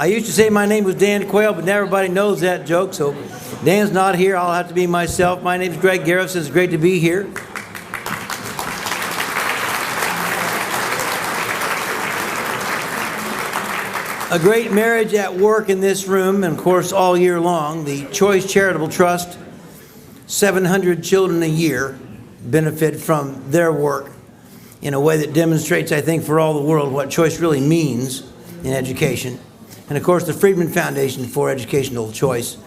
I used to say my name was Dan Quayle, but now everybody knows that joke, so Dan's not here. I'll have to be myself. My name is Greg Garrison. It's great to be here. A great marriage at work in this room, and of course all year long. The Choice Charitable Trust, 700 children a year benefit from their work in a way that demonstrates, I think, for all the world what choice really means in education. And of course the Friedman Foundation for Educational Choice,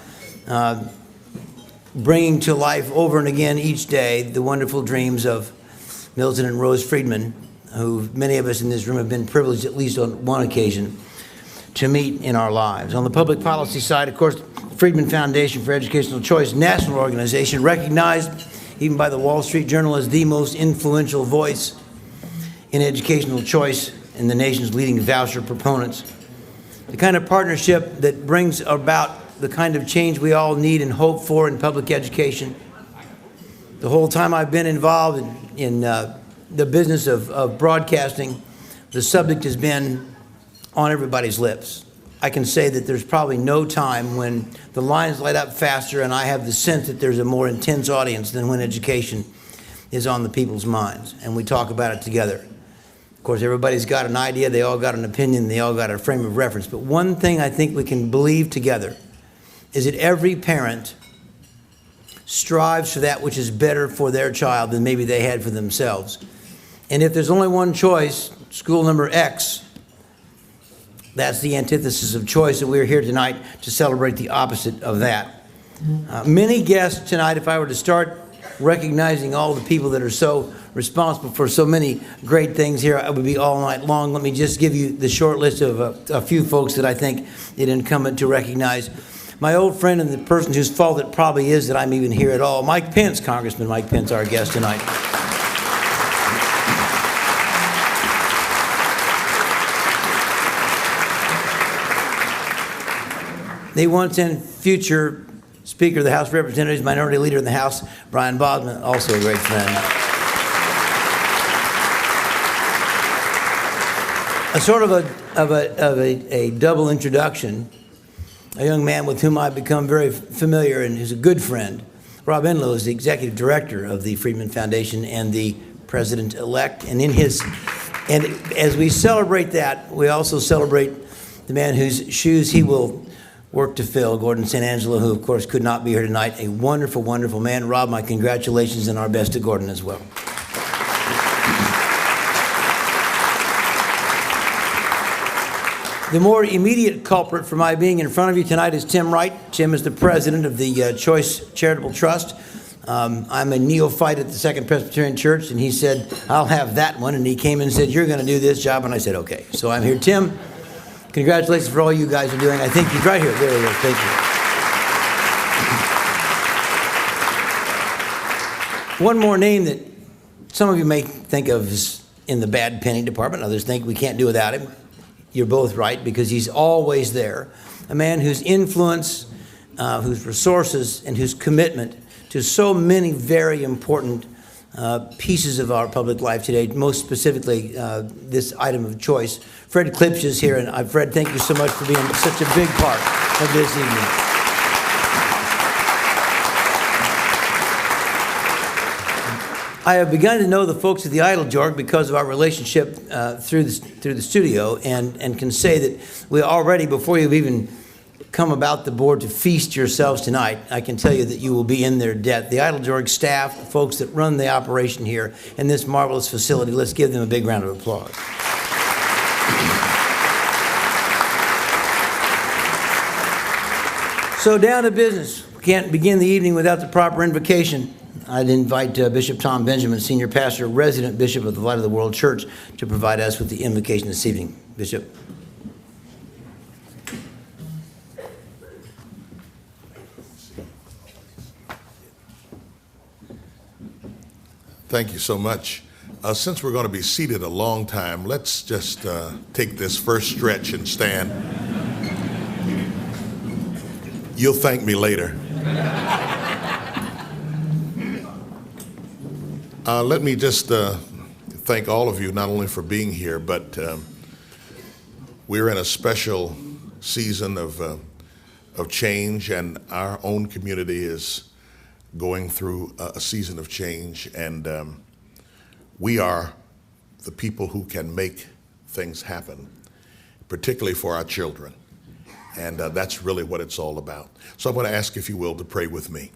bringing to life over and again each day the wonderful dreams of Milton and Rose Friedman, who many of us in this room have been privileged at least on one occasion to meet in our lives. On the public policy side, of course, the Friedman Foundation for Educational Choice, national organization, recognized even by the Wall Street Journal as the most influential voice in educational choice and the nation's leading voucher proponents. The kind of partnership that brings about the kind of change we all need and hope for in public education. The whole time I've been involved in the business of broadcasting, the subject has been on everybody's lips. I can say that there's probably no time when the lines light up faster and I have the sense that there's a more intense audience than when education is on the people's minds and we talk about it together. Of course, everybody's got an idea, they all got an opinion, they all got a frame of reference. But one thing I think we can believe together is that every parent strives for that which is better for their child than maybe they had for themselves. And if there's only one choice, school number X, that's the antithesis of choice, and we're here tonight to celebrate the opposite of that. Many guests tonight, if I were to start recognizing all the people that are so responsible for so many great things here, it would be all night long. Let me just give you the short list of a few folks that I think it incumbent to recognize. My old friend and the person whose fault it probably is that I'm even here at all, Mike Pence, Congressman Mike Pence, our guest tonight. The once and future Speaker of the House of Representatives, Minority Leader in the House, Brian Bosman, also a great friend. A sort of a double introduction, a young man with whom I've become very familiar and who's a good friend. Rob Enlow is the Executive Director of the Friedman Foundation and the President-elect. And as we celebrate that, we also celebrate the man whose shoes he will work to fill, Gordon St. Angelo, who of course could not be here tonight. A wonderful, wonderful man. Rob, my congratulations and our best to Gordon as well. The more immediate culprit for my being in front of you tonight is Tim Wright. Tim is the president of the Choice Charitable Trust. I'm a neophyte at the Second Presbyterian Church, and he said, I'll have that one. And he came and said, you're going to do this job. And I said, okay. So I'm here. Tim, congratulations for all you guys are doing. I think he's right here. There he is. Thank you. One more name that some of you may think of as in the bad penny department. Others think we can't do without him. You're both right, because he's always there. A man whose influence, whose resources, and whose commitment to so many very important pieces of our public life today, most specifically this item of choice. Fred Klipsch is here, and Fred, thank you so much for being such a big part of this evening. I have begun to know the folks at the Idle Jorg because of our relationship through the studio, and can say that we already, before you've even come about the board to feast yourselves tonight, I can tell you that you will be in their debt. The Idle Jorg staff, the folks that run the operation here in this marvelous facility, let's give them a big round of applause. So down to business. We can't begin the evening without the proper invocation. I'd invite Bishop Tom Benjamin, Senior Pastor, Resident Bishop of the Light of the World Church, to provide us with the invocation this evening. Bishop. Thank you so much. Since we're going to be seated a long time, let's just take this first stretch and stand. You'll thank me later. Let me just thank all of you, not only for being here, but we're in a special season of change, and our own community is going through a season of change, and we are the people who can make things happen, particularly for our children. And that's really what it's all about. So I'm going to ask, if you will, to pray with me.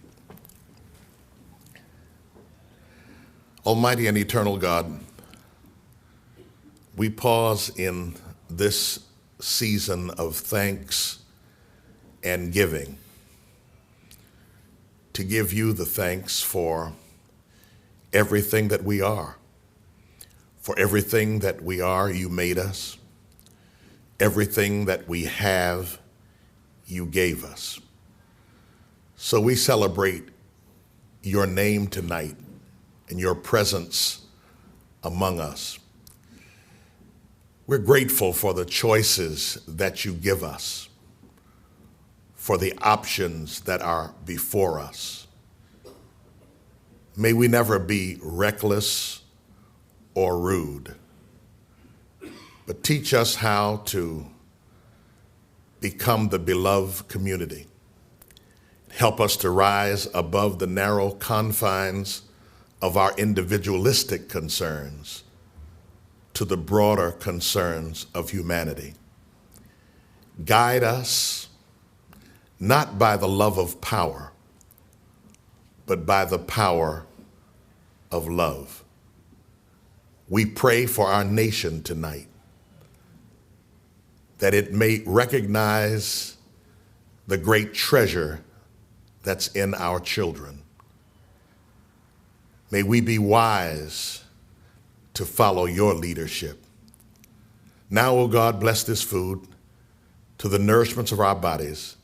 Almighty and eternal God, we pause in this season of thanks and giving to give you the thanks for everything that we are. For everything that we are, you made us. Everything that we have, you gave us. So we celebrate your name tonight and your presence among us. We're grateful for the choices that you give us, for the options that are before us. May we never be reckless or rude, but teach us how to become the beloved community. Help us to rise above the narrow confines of our individualistic concerns to the broader concerns of humanity. Guide us not by the love of power, but by the power of love. We pray for our nation tonight, that it may recognize the great treasure that's in our children. May we be wise to follow your leadership. Now, O God, bless this food to the nourishment of our bodies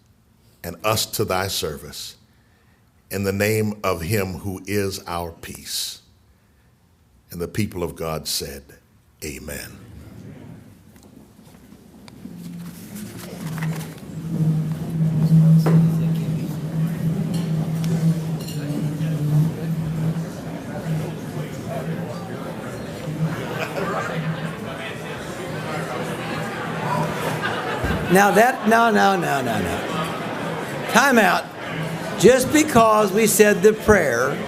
and us to thy service, in the name of him who is our peace. And the people of God said, amen. Now no. Time out. Just because we said the prayer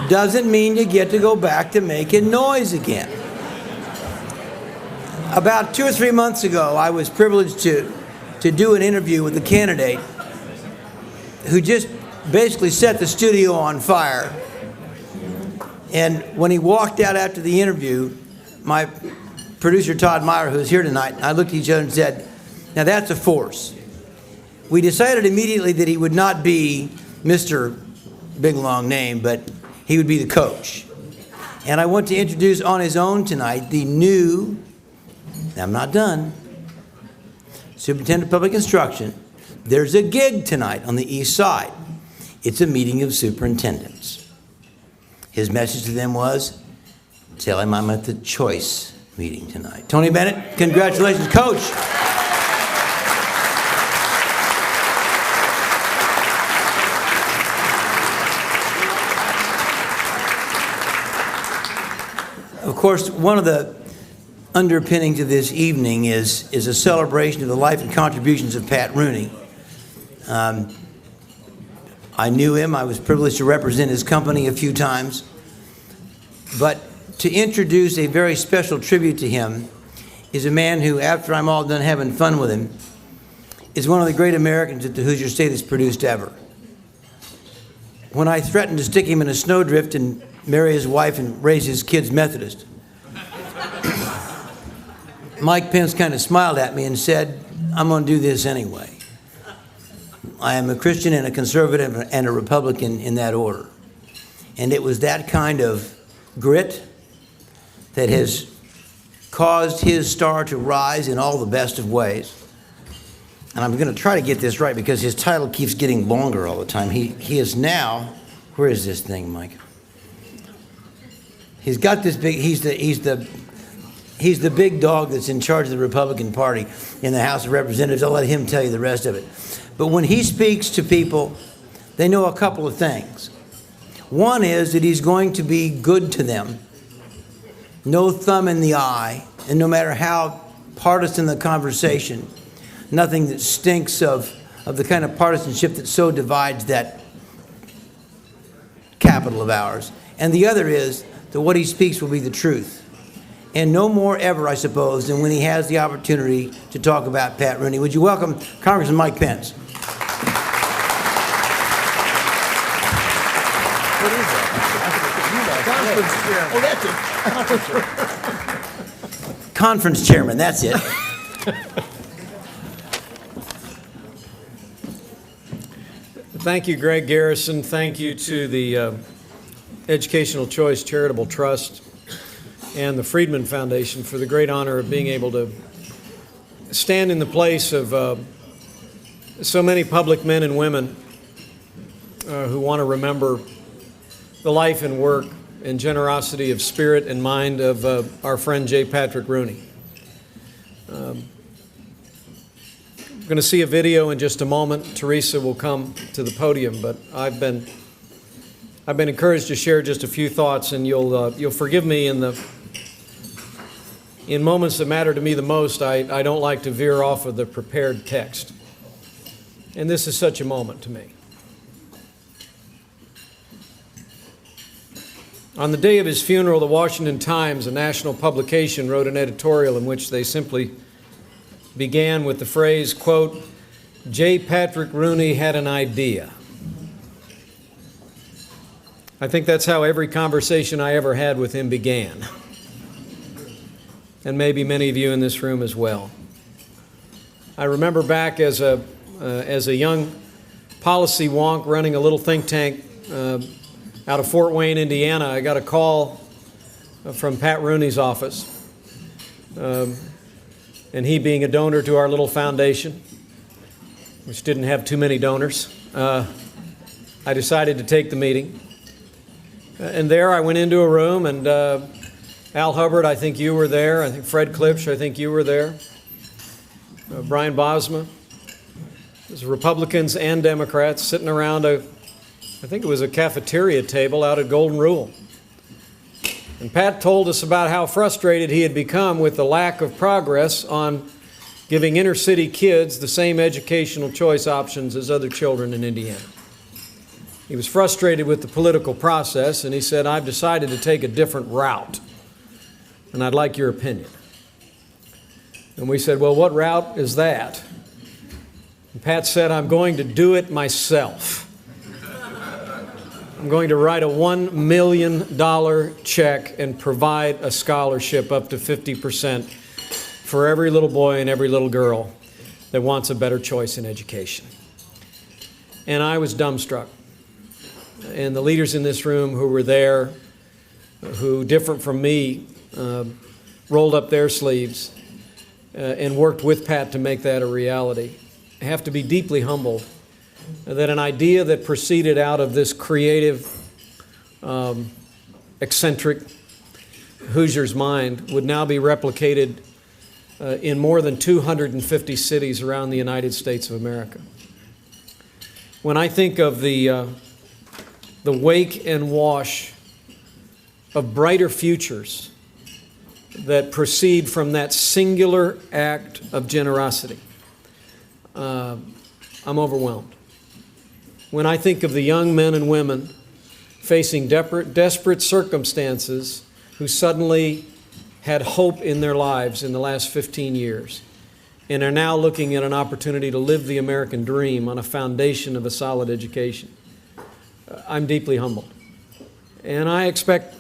doesn't mean you get to go back to making noise again. About 2 or 3 months ago, I was privileged to do an interview with a candidate who just basically set the studio on fire. And when he walked out after the interview, my producer, Todd Meyer, who's here tonight, and I looked at each other and said, now that's a force. We decided immediately that he would not be Mr. Big Long Name, but he would be the coach. And I want to introduce on his own tonight the new, I'm not done, Superintendent of Public Instruction. There's a gig tonight on the East Side. It's a meeting of superintendents. His message to them was, tell him I'm at the Choice meeting tonight. Tony Bennett, congratulations, Coach. Of course, one of the underpinnings of this evening is a celebration of the life and contributions of Pat Rooney. I knew him. I was privileged to represent his company a few times. But to introduce a very special tribute to him is a man who, after I'm all done having fun with him, is one of the great Americans that the Hoosier State has produced ever. When I threatened to stick him in a snowdrift and marry his wife and raise his kids Methodist, Mike Pence kind of smiled at me and said, I'm going to do this anyway. I am a Christian and a conservative and a Republican in that order. And it was that kind of grit that has caused his star to rise in all the best of ways. And I'm going to try to get this right because his title keeps getting longer all the time. He is now, where is this thing, Mike? He's got this big, he's the big dog that's in charge of the Republican Party in the House of Representatives. I'll let him tell you the rest of it. But when he speaks to people, they know a couple of things. One is that he's going to be good to them. No thumb in the eye, and no matter how partisan the conversation, nothing that stinks of the kind of partisanship that so divides that capital of ours. And the other is that what he speaks will be the truth. And no more ever, I suppose, than when he has the opportunity to talk about Pat Rooney. Would you welcome Congressman Mike Pence? What is that? Conference chairman. Oh, that's it. Conference chairman, that's it. Thank you, Greg Garrison. Thank you to the Educational Choice Charitable Trust and the Friedman Foundation for the great honor of being able to stand in the place of so many public men and women who want to remember the life and work and generosity of spirit and mind of our friend J. Patrick Rooney. We're going to see a video in just a moment. Teresa will come to the podium, but I've been encouraged to share just a few thoughts, and you'll forgive me in moments that matter to me the most. I don't like to veer off of the prepared text, and this is such a moment to me. On the day of his funeral, the Washington Times, a national publication, wrote an editorial in which they simply began with the phrase, quote, "J. Patrick Rooney had an idea." I think that's how every conversation I ever had with him began. And maybe many of you in this room as well. I remember back as a young policy wonk running a little think tank out of Fort Wayne, Indiana, I got a call from Pat Rooney's office. And he being a donor to our little foundation, which didn't have too many donors, I decided to take the meeting. And there I went into a room, and Al Hubbard, I think you were there. I think Fred Klipsch, I think you were there. Brian Bosma. There's Republicans and Democrats sitting around I think it was a cafeteria table out at Golden Rule. And Pat told us about how frustrated he had become with the lack of progress on giving inner city kids the same educational choice options as other children in Indiana. He was frustrated with the political process, and he said, "I've decided to take a different route, and I'd like your opinion." And we said, "Well, what route is that?" And Pat said, "I'm going to do it myself. I'm going to write a $1 million check and provide a scholarship up to 50% for every little boy and every little girl that wants a better choice in education." And I was dumbstruck. And the leaders in this room who were there, who, different from me, rolled up their sleeves and worked with Pat to make that a reality, have to be deeply humbled that an idea that proceeded out of this creative, eccentric Hoosier's mind would now be replicated in more than 250 cities around the United States of America. When I think of the wake and wash of brighter futures that proceed from that singular act of generosity, I'm overwhelmed. When I think of the young men and women facing desperate circumstances who suddenly had hope in their lives in the last 15 years and are now looking at an opportunity to live the American dream on a foundation of a solid education, I'm deeply humbled. And I expect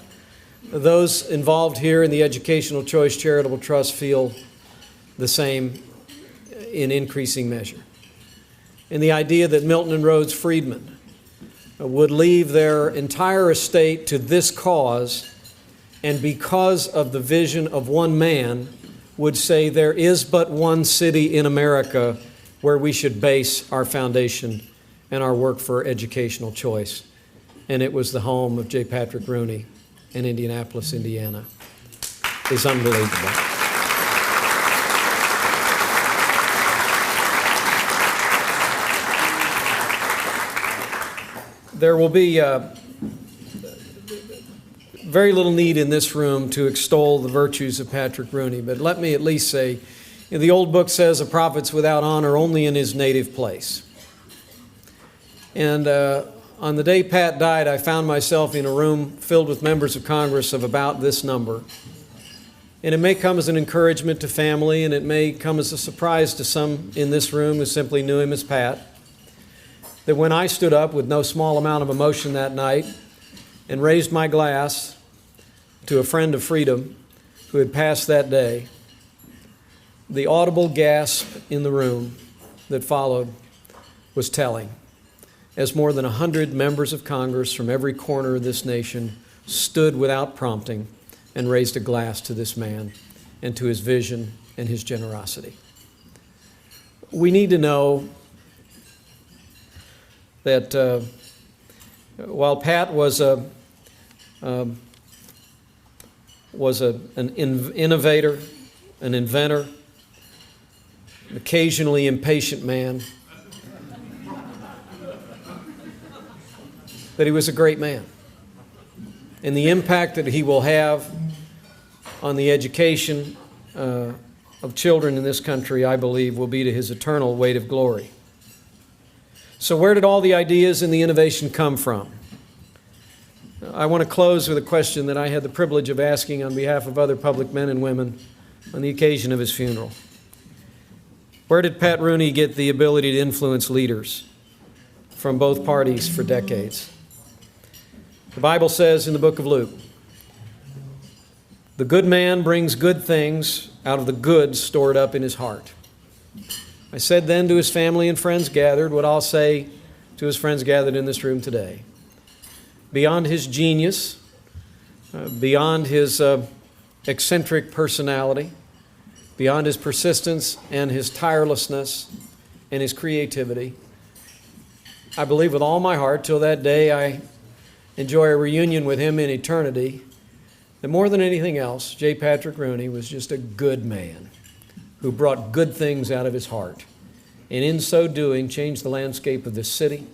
those involved here in the Educational Choice Charitable Trust feel the same in increasing measure. And the idea that Milton and Rose Friedman would leave their entire estate to this cause, and because of the vision of one man, would say there is but one city in America where we should base our foundation and our work for educational choice. And it was the home of J. Patrick Rooney in Indianapolis, Indiana. It's unbelievable. There will be very little need in this room to extol the virtues of Patrick Rooney, but let me at least say, The old book says a prophet's without honor only in his native place. And on the day Pat died, I found myself in a room filled with members of Congress of about this number. And it may come as an encouragement to family, and it may come as a surprise to some in this room who simply knew him as Pat, that when I stood up with no small amount of emotion that night and raised my glass to a friend of freedom who had passed that day, the audible gasp in the room that followed was telling, as more than 100 members of Congress from every corner of this nation stood without prompting and raised a glass to this man and to his vision and his generosity. We need to know that while Pat was an innovator, an inventor, an occasionally impatient man, that he was a great man. And the impact that he will have on the education of children in this country, I believe, will be to his eternal weight of glory. So where did all the ideas and the innovation come from? I want to close with a question that I had the privilege of asking on behalf of other public men and women on the occasion of his funeral. Where did Pat Rooney get the ability to influence leaders from both parties for decades? The Bible says in the book of Luke, the good man brings good things out of the goods stored up in his heart. I said then to his family and friends gathered what I'll say to his friends gathered in this room today. Beyond his genius, beyond his eccentric personality, beyond his persistence and his tirelessness and his creativity, I believe with all my heart, till that day I enjoy a reunion with him in eternity, that more than anything else, J. Patrick Rooney was just a good man who brought good things out of his heart, and in so doing changed the landscape of this city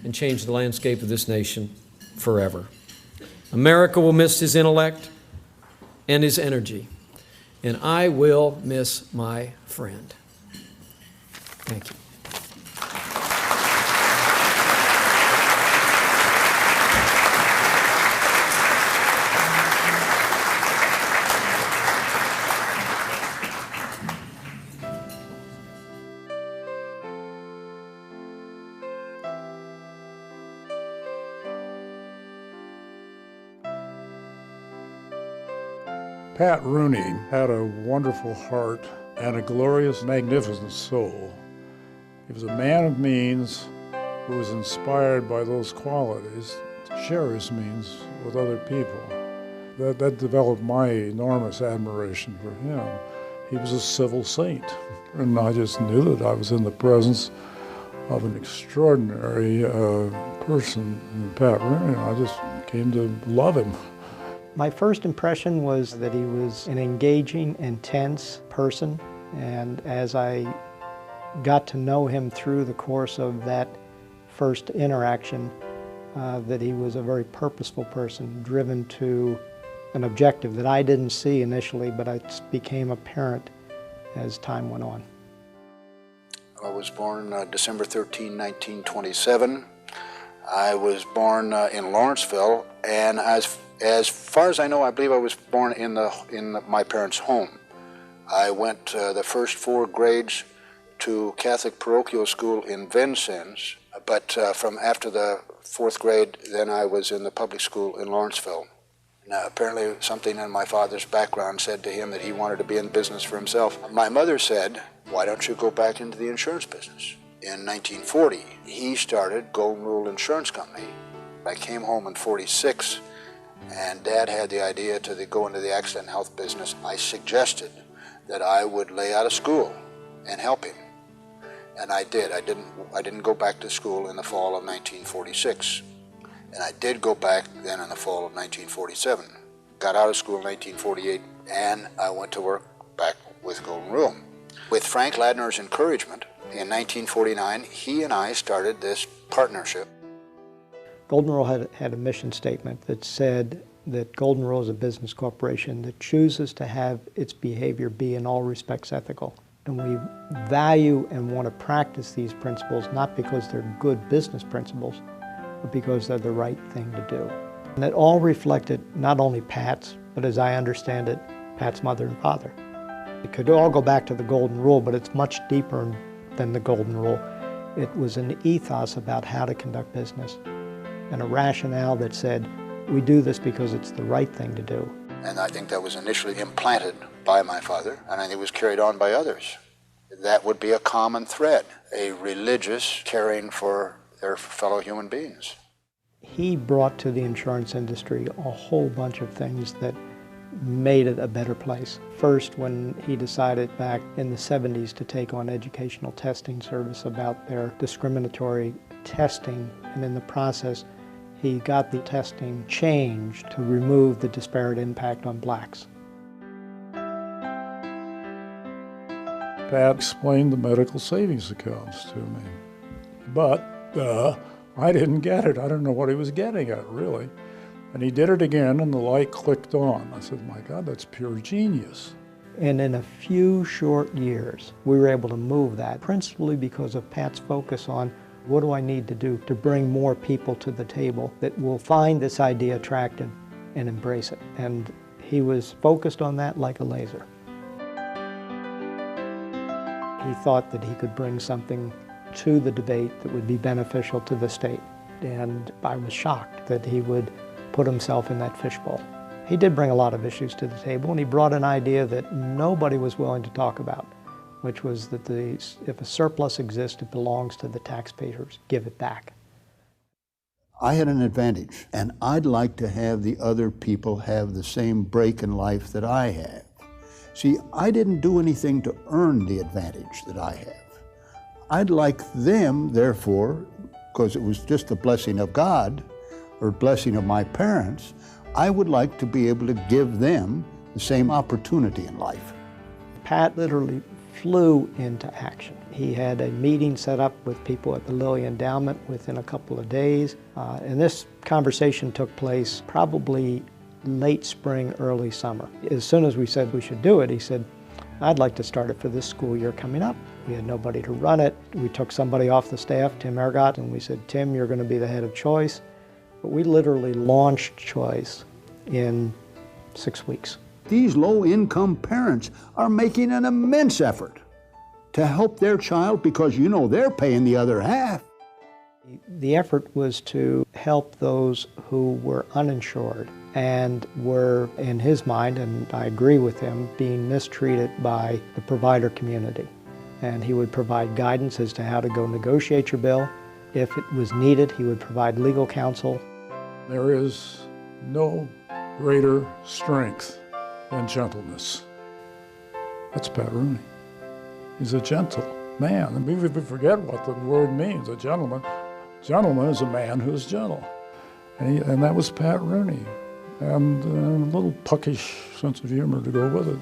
and changed the landscape of this nation forever. America will miss his intellect and his energy, and I will miss my friend. Thank you. Pat Rooney had a wonderful heart and a glorious, magnificent soul. He was a man of means who was inspired by those qualities to share his means with other people. That developed my enormous admiration for him. He was a civil saint, and I just knew that I was in the presence of an extraordinary person, Pat Rooney. I just came to love him. My first impression was that he was an engaging, intense person, and as I got to know him through the course of that first interaction, that he was a very purposeful person, driven to an objective that I didn't see initially, but it became apparent as time went on. I was born December 13, 1927. I was born in Lawrenceville, and as far as I know, I believe I was born in my parents' home. I went the first 4 grades to Catholic parochial school in Vincennes, but from after the 4th grade, then I was in the public school in Lawrenceville. Now, apparently something in my father's background said to him that he wanted to be in business for himself. My mother said, "Why don't you go back into the insurance business?" In 1940, he started Golden Rule Insurance Company. I came home in 46, and Dad had the idea to go into the accident and health business. I suggested that I would lay out of school and help him, and I did. I didn't go back to school in the fall of 1946, and I did go back then in the fall of 1947. Got out of school in 1948, and I went to work back with Golden Rule. With Frank Ladner's encouragement, in 1949, he and I started this partnership. Golden Rule had a mission statement that said that Golden Rule is a business corporation that chooses to have its behavior be in all respects ethical. And we value and want to practice these principles not because they're good business principles, but because they're the right thing to do. And it all reflected not only Pat's, but as I understand it, Pat's mother and father. It could all go back to the Golden Rule, but it's much deeper than the Golden Rule. It was an ethos about how to conduct business and a rationale that said, we do this because it's the right thing to do. And I think that was initially implanted by my father, and I think it was carried on by others. That would be a common thread, a religious caring for their fellow human beings. He brought to the insurance industry a whole bunch of things that made it a better place. First, when he decided back in the 70s to take on educational testing service about their discriminatory testing, and in the process, he got the testing changed to remove the disparate impact on blacks. Pat explained the medical savings accounts to me. But I didn't get it. I don't know what he was getting at, really. And he did it again, and the light clicked on. I said, my God, that's pure genius. And in a few short years, we were able to move that, principally because of Pat's focus on what do I need to do to bring more people to the table that will find this idea attractive and embrace it. And he was focused on that like a laser. He thought that he could bring something to the debate that would be beneficial to the state. And I was shocked that he would put himself in that fishbowl. He did bring a lot of issues to the table, and he brought an idea that nobody was willing to talk about, which was that if a surplus exists, it belongs to the taxpayers. Give it back. I had an advantage, and I'd like to have the other people have the same break in life that I have. See, I didn't do anything to earn the advantage that I have. I'd like them, therefore, because it was just the blessing of God, or blessing of my parents, I would like to be able to give them the same opportunity in life. Pat literally flew into action. He had a meeting set up with people at the Lilly Endowment within a couple of days, and this conversation took place probably late spring, early summer. As soon as we said we should do it, he said, I'd like to start it for this school year coming up. We had nobody to run it. We took somebody off the staff, Tim Ergott, and we said, Tim, you're going to be the head of Choice. But we literally launched Choice in 6 weeks. These low-income parents are making an immense effort to help their child because you know they're paying the other half. The effort was to help those who were uninsured and were, in his mind, and I agree with him, being mistreated by the provider community. And he would provide guidance as to how to go negotiate your bill. If it was needed, he would provide legal counsel. There is no greater strength than gentleness. That's Pat Rooney. He's a gentle man. And we forget what the word means, a gentleman. Gentleman is a man who is gentle. And that was Pat Rooney. And a little puckish sense of humor to go with it.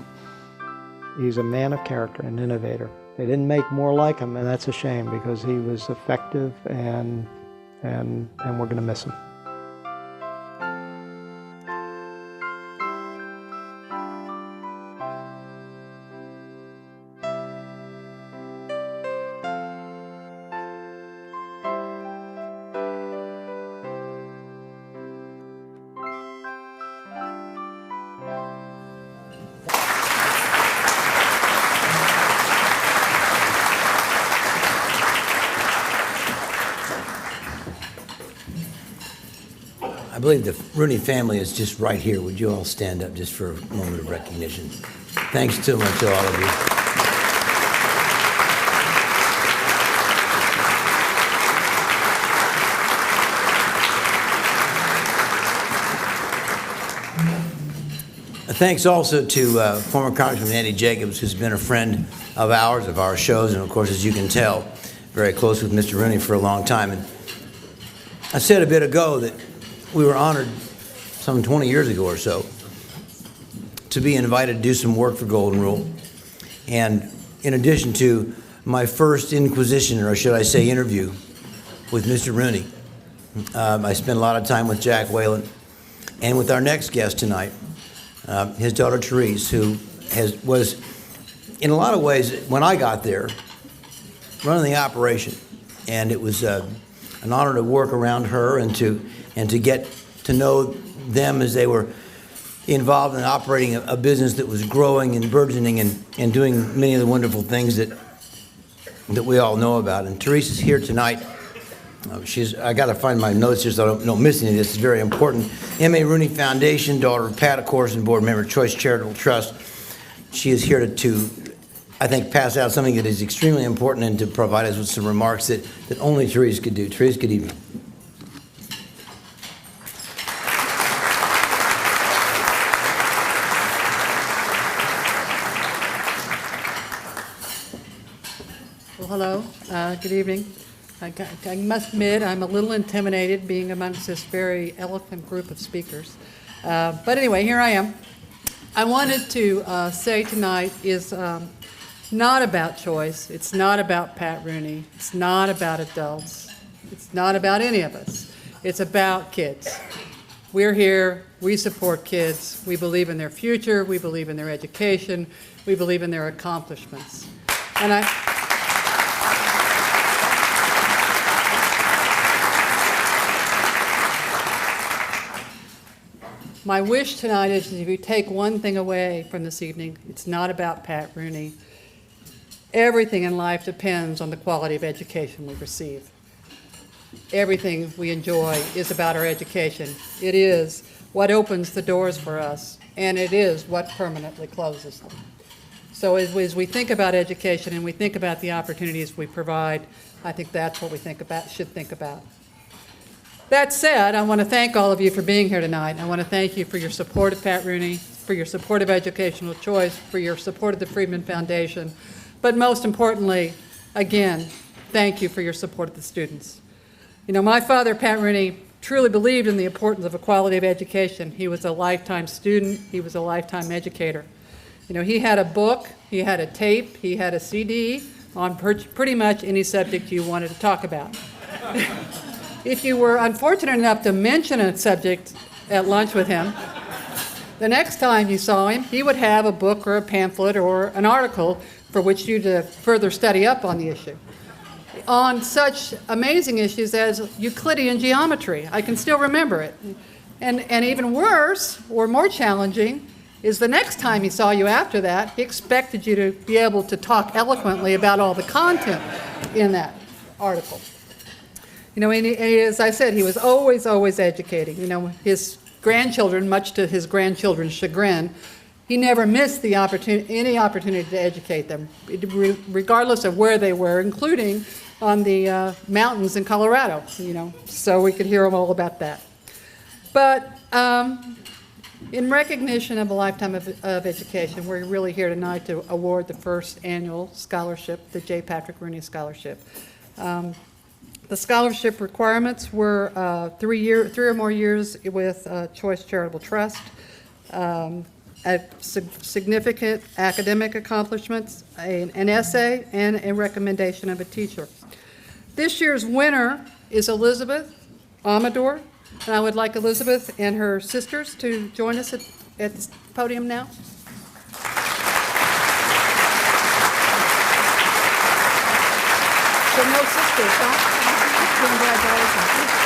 He's a man of character, an innovator. They didn't make more like him, and that's a shame because he was effective and we're going to miss him. I believe the Rooney family is just right here. Would you all stand up just for a moment of recognition? Thanks so much to all of you. Thanks also to former Congressman Andy Jacobs, who's been a friend of ours, of our shows, and of course, as you can tell, very close with Mr. Rooney for a long time. And I said a bit ago that we were honored some 20 years ago or so to be invited to do some work for Golden Rule. And in addition to my first inquisition, or should I say interview, with Mr. Rooney, I spent a lot of time with Jack Whalen and with our next guest tonight, his daughter Therese, who was in a lot of ways, when I got there, running the operation, and it was an honor to work around her and to get to know them as they were involved in operating a business that was growing and burgeoning and doing many of the wonderful things that we all know about. And Teresa's here tonight. I got to find my notes here so I don't miss any of this. It's very important. M.A. Rooney Foundation, daughter of Pat, of course, and board member, Choice Charitable Trust. She is here to, I think, pass out something that is extremely important and to provide us with some remarks that only Teresa could do. Teresa, good evening. Well, hello. Good evening. I must admit I'm a little intimidated being amongst this very eloquent group of speakers. But anyway, here I am. I wanted to say tonight is not about choice. It's not about Pat Rooney. It's not about adults. It's not about any of us. It's about kids. We're here. We support kids. We believe in their future. We believe in their education. We believe in their accomplishments. And my wish tonight is if you take one thing away from this evening, it's not about Pat Rooney. Everything in life depends on the quality of education we receive. Everything we enjoy is about our education. It is what opens the doors for us, and it is what permanently closes them. So as we think about education and we think about the opportunities we provide, I think that's what we should think about. That said, I want to thank all of you for being here tonight. I want to thank you for your support of Pat Rooney, for your support of Educational Choice, for your support of the Friedman Foundation. But most importantly, again, thank you for your support of the students. You know, my father, Pat Rooney, truly believed in the importance of a quality of education. He was a lifetime student. He was a lifetime educator. You know, he had a book, he had a tape, he had a CD on pretty much any subject you wanted to talk about. If you were unfortunate enough to mention a subject at lunch with him, the next time you saw him, he would have a book or a pamphlet or an article for which you to further study up on the issue. On such amazing issues as Euclidean geometry, I can still remember it. And even worse, or more challenging, is the next time he saw you after that, he expected you to be able to talk eloquently about all the content in that article. You know, and as I said, he was always educating. You know, his grandchildren, much to his grandchildren's chagrin, he never missed the any opportunity to educate them, regardless of where they were, including on the mountains in Colorado, you know, so we could hear him all about that. But in recognition of a lifetime of education, we're really here tonight to award the first annual scholarship, the J. Patrick Rooney Scholarship. The scholarship requirements were 3 or more years with Choice Charitable Trust, significant academic accomplishments, an essay, and a recommendation of a teacher. This year's winner is Elizabeth Amador, and I would like Elizabeth and her sisters to join us at the podium now. So no sisters, huh? Congratulations.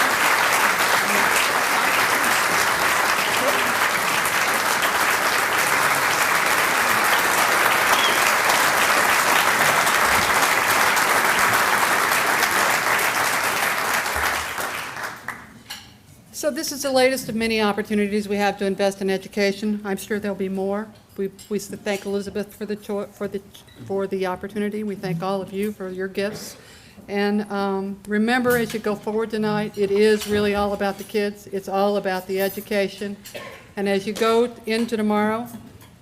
So this is the latest of many opportunities we have to invest in education. I'm sure there'll be more. We thank Elizabeth for the opportunity. We thank all of you for your gifts. And remember, as you go forward tonight, it is really all about the kids. It's all about the education. And as you go into tomorrow,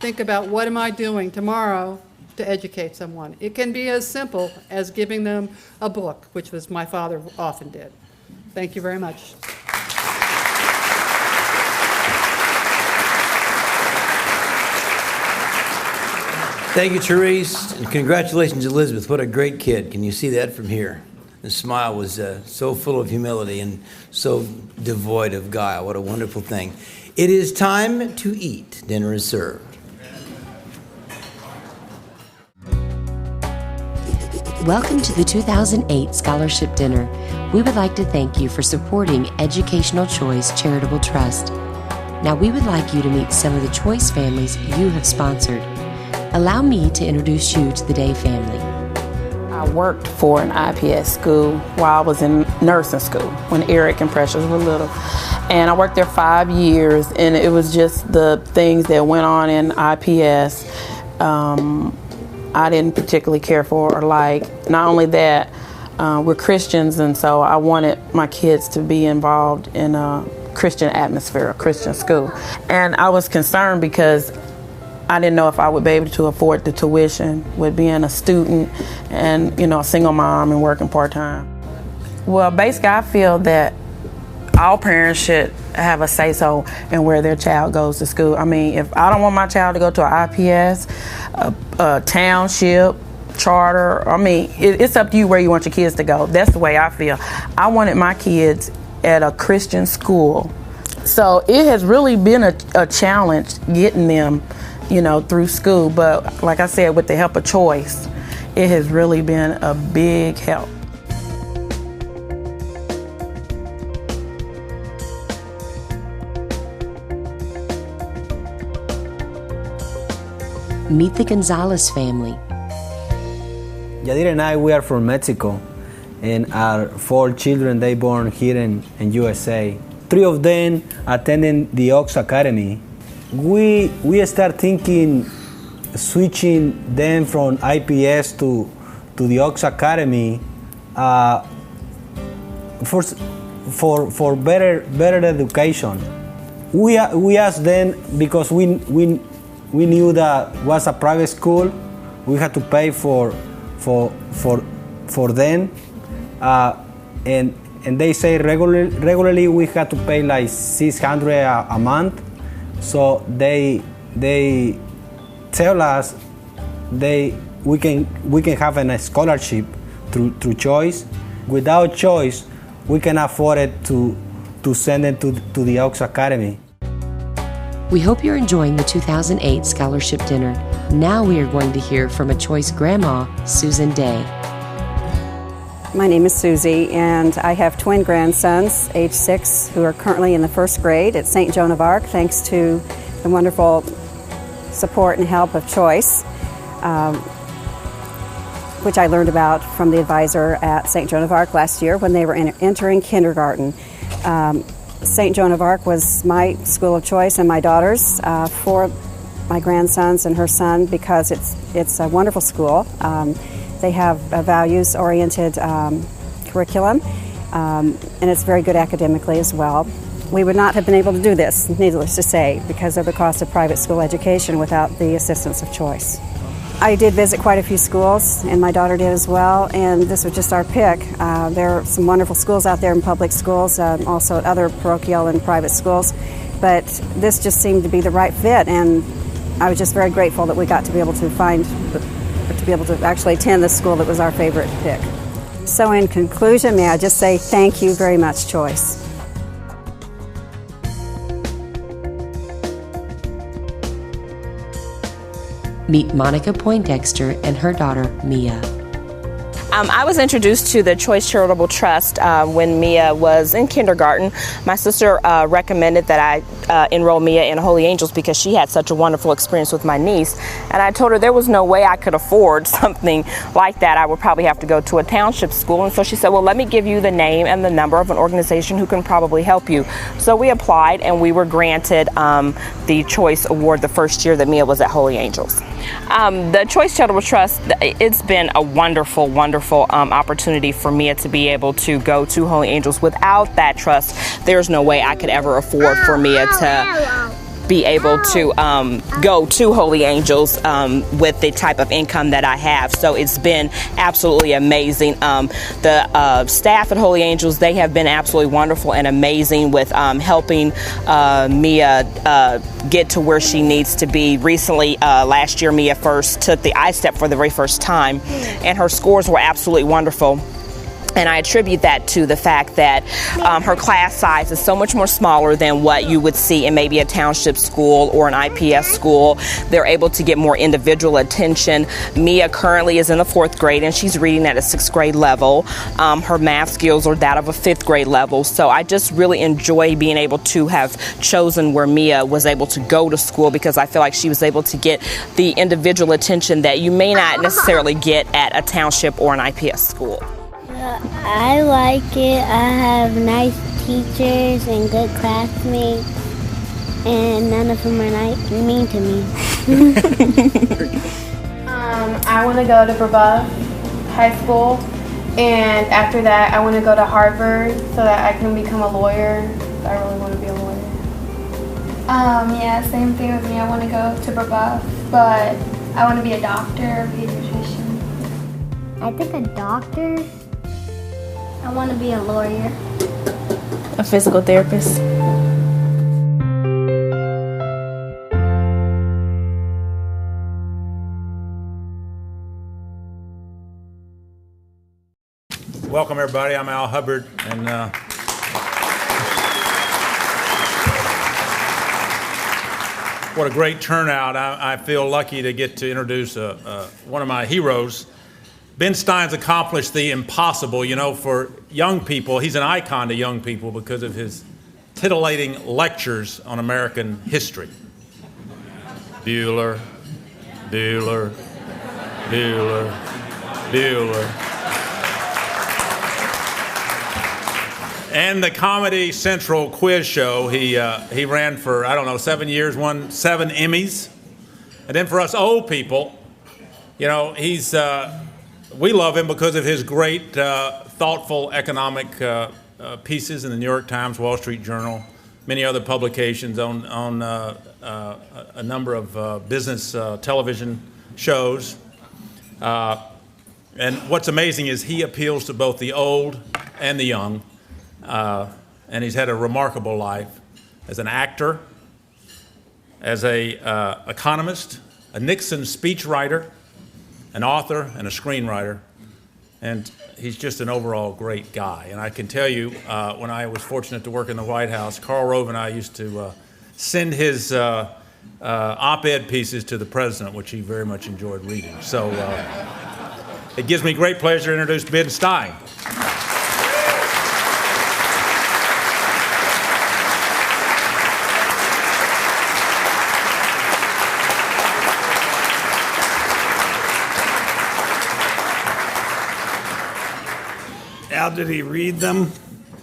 think about, what am I doing tomorrow to educate someone? It can be as simple as giving them a book, which was my father often did. Thank you very much. Thank you, Therese, and congratulations, Elizabeth. What a great kid. Can you see that from here? The smile was so full of humility and so devoid of guile. What a wonderful thing. It is time to eat. Dinner is served. Welcome to the 2008 Scholarship Dinner. We would like to thank you for supporting Educational Choice Charitable Trust. Now we would like you to meet some of the Choice families you have sponsored. Allow me to introduce you to the Day family. I worked for an IPS school while I was in nursing school when Eric and Precious were little. And I worked there 5 years, and it was just the things that went on in IPS I didn't particularly care for or like. Not only that, we're Christians, and so I wanted my kids to be involved in a Christian atmosphere, a Christian school. And I was concerned because I didn't know if I would be able to afford the tuition with being a student and, a single mom and working part-time. Well, basically, I feel that all parents should have a say-so in where their child goes to school. I mean, if I don't want my child to go to an IPS, a township, charter, I mean, it's up to you where you want your kids to go. That's the way I feel. I wanted my kids at a Christian school. So it has really been a challenge getting them, through school. But like I said, with the help of Choice, it has really been a big help. Meet the Gonzalez family. Yadira and I, we are from Mexico, and our 4 children, they born here in USA. 3 of them attending the Oaks Academy. We start thinking switching them from IPS to the Oaks Academy for better education. We asked them because we knew that was a private school. We had to pay for them, and they say regularly we had to pay like $600 a month. So they tell us we can have a scholarship through Choice. Without Choice, we can afford it to send them to the Oaks Academy. We hope you're enjoying the 2008 Scholarship Dinner. Now we are going to hear from a Choice grandma, Susan Day. My name is Susie, and I have twin grandsons, age 6, who are currently in the 1st grade at St. Joan of Arc, thanks to the wonderful support and help of Choice, which I learned about from the advisor at St. Joan of Arc last year when they were entering kindergarten. St. Joan of Arc was my school of choice and my daughter's for my grandsons and her son because it's a wonderful school. They have a values-oriented curriculum, and it's very good academically as well. We would not have been able to do this, needless to say, because of the cost of private school education without the assistance of Choice. I did visit quite a few schools, and my daughter did as well, and this was just our pick. There are some wonderful schools out there in public schools, also at other parochial and private schools, but this just seemed to be the right fit, and I was just very grateful that we got to be able to be able to actually attend the school that was our favorite pick. So in conclusion, may I just say thank you very much, Choice. Meet Monica Poindexter and her daughter, Mia. I was introduced to the Choice Charitable Trust when Mia was in kindergarten. My sister recommended that I enroll Mia in Holy Angels because she had such a wonderful experience with my niece. And I told her there was no way I could afford something like that. I would probably have to go to a township school. And so she said, well, let me give you the name and the number of an organization who can probably help you. So we applied, and we were granted the Choice Award the first year that Mia was at Holy Angels. The Choice Charitable Trust, it's been a wonderful, wonderful opportunity for Mia to be able to go to Holy Angels. Without that trust, there's no way I could ever afford for Mia to be able to go to Holy Angels with the type of income that I have. So it's been absolutely amazing. The staff at Holy Angels, they have been absolutely wonderful and amazing with helping Mia get to where she needs to be. Recently, last year, Mia first took the I-Step for the very first time, and her scores were absolutely wonderful. And I attribute that to the fact that her class size is so much more smaller than what you would see in maybe a township school or an IPS school. They're able to get more individual attention. Mia currently is in the 4th grade and she's reading at a 6th grade level. Her math skills are that of a 5th grade level. So I just really enjoy being able to have chosen where Mia was able to go to school, because I feel like she was able to get the individual attention that you may not necessarily get at a township or an IPS school. I like it. I have nice teachers and good classmates, and none of them are mean to me. I want to go to Brebeuf High School, and after that I want to go to Harvard so that I can become a lawyer. I really want to be a lawyer. Yeah, same thing with me. I want to go to Brebeuf, but I want to be a doctor or pediatrician. I think a doctor. I want to be a lawyer. A physical therapist. Welcome, everybody. I'm Al Hubbard, and what a great turnout. I feel lucky to get to introduce one of my heroes. Ben Stein's accomplished the impossible. You know, for young people, he's an icon to young people because of his titillating lectures on American history. Bueller, Bueller, Bueller, Bueller. And the Comedy Central quiz show, he ran for, 7 years, won 7 Emmys. And then for us old people, you know, we love him because of his great, thoughtful economic pieces in the New York Times, Wall Street Journal, many other publications on a number of business television shows. And what's amazing is he appeals to both the old and the young. And he's had a remarkable life as an actor, as a economist, a Nixon speechwriter, an author, and a screenwriter. And he's just an overall great guy. And I can tell you, when I was fortunate to work in the White House, Karl Rove and I used to send his op-ed pieces to the president, which he very much enjoyed reading. So it gives me great pleasure to introduce Ben Stein. Al, did he read them?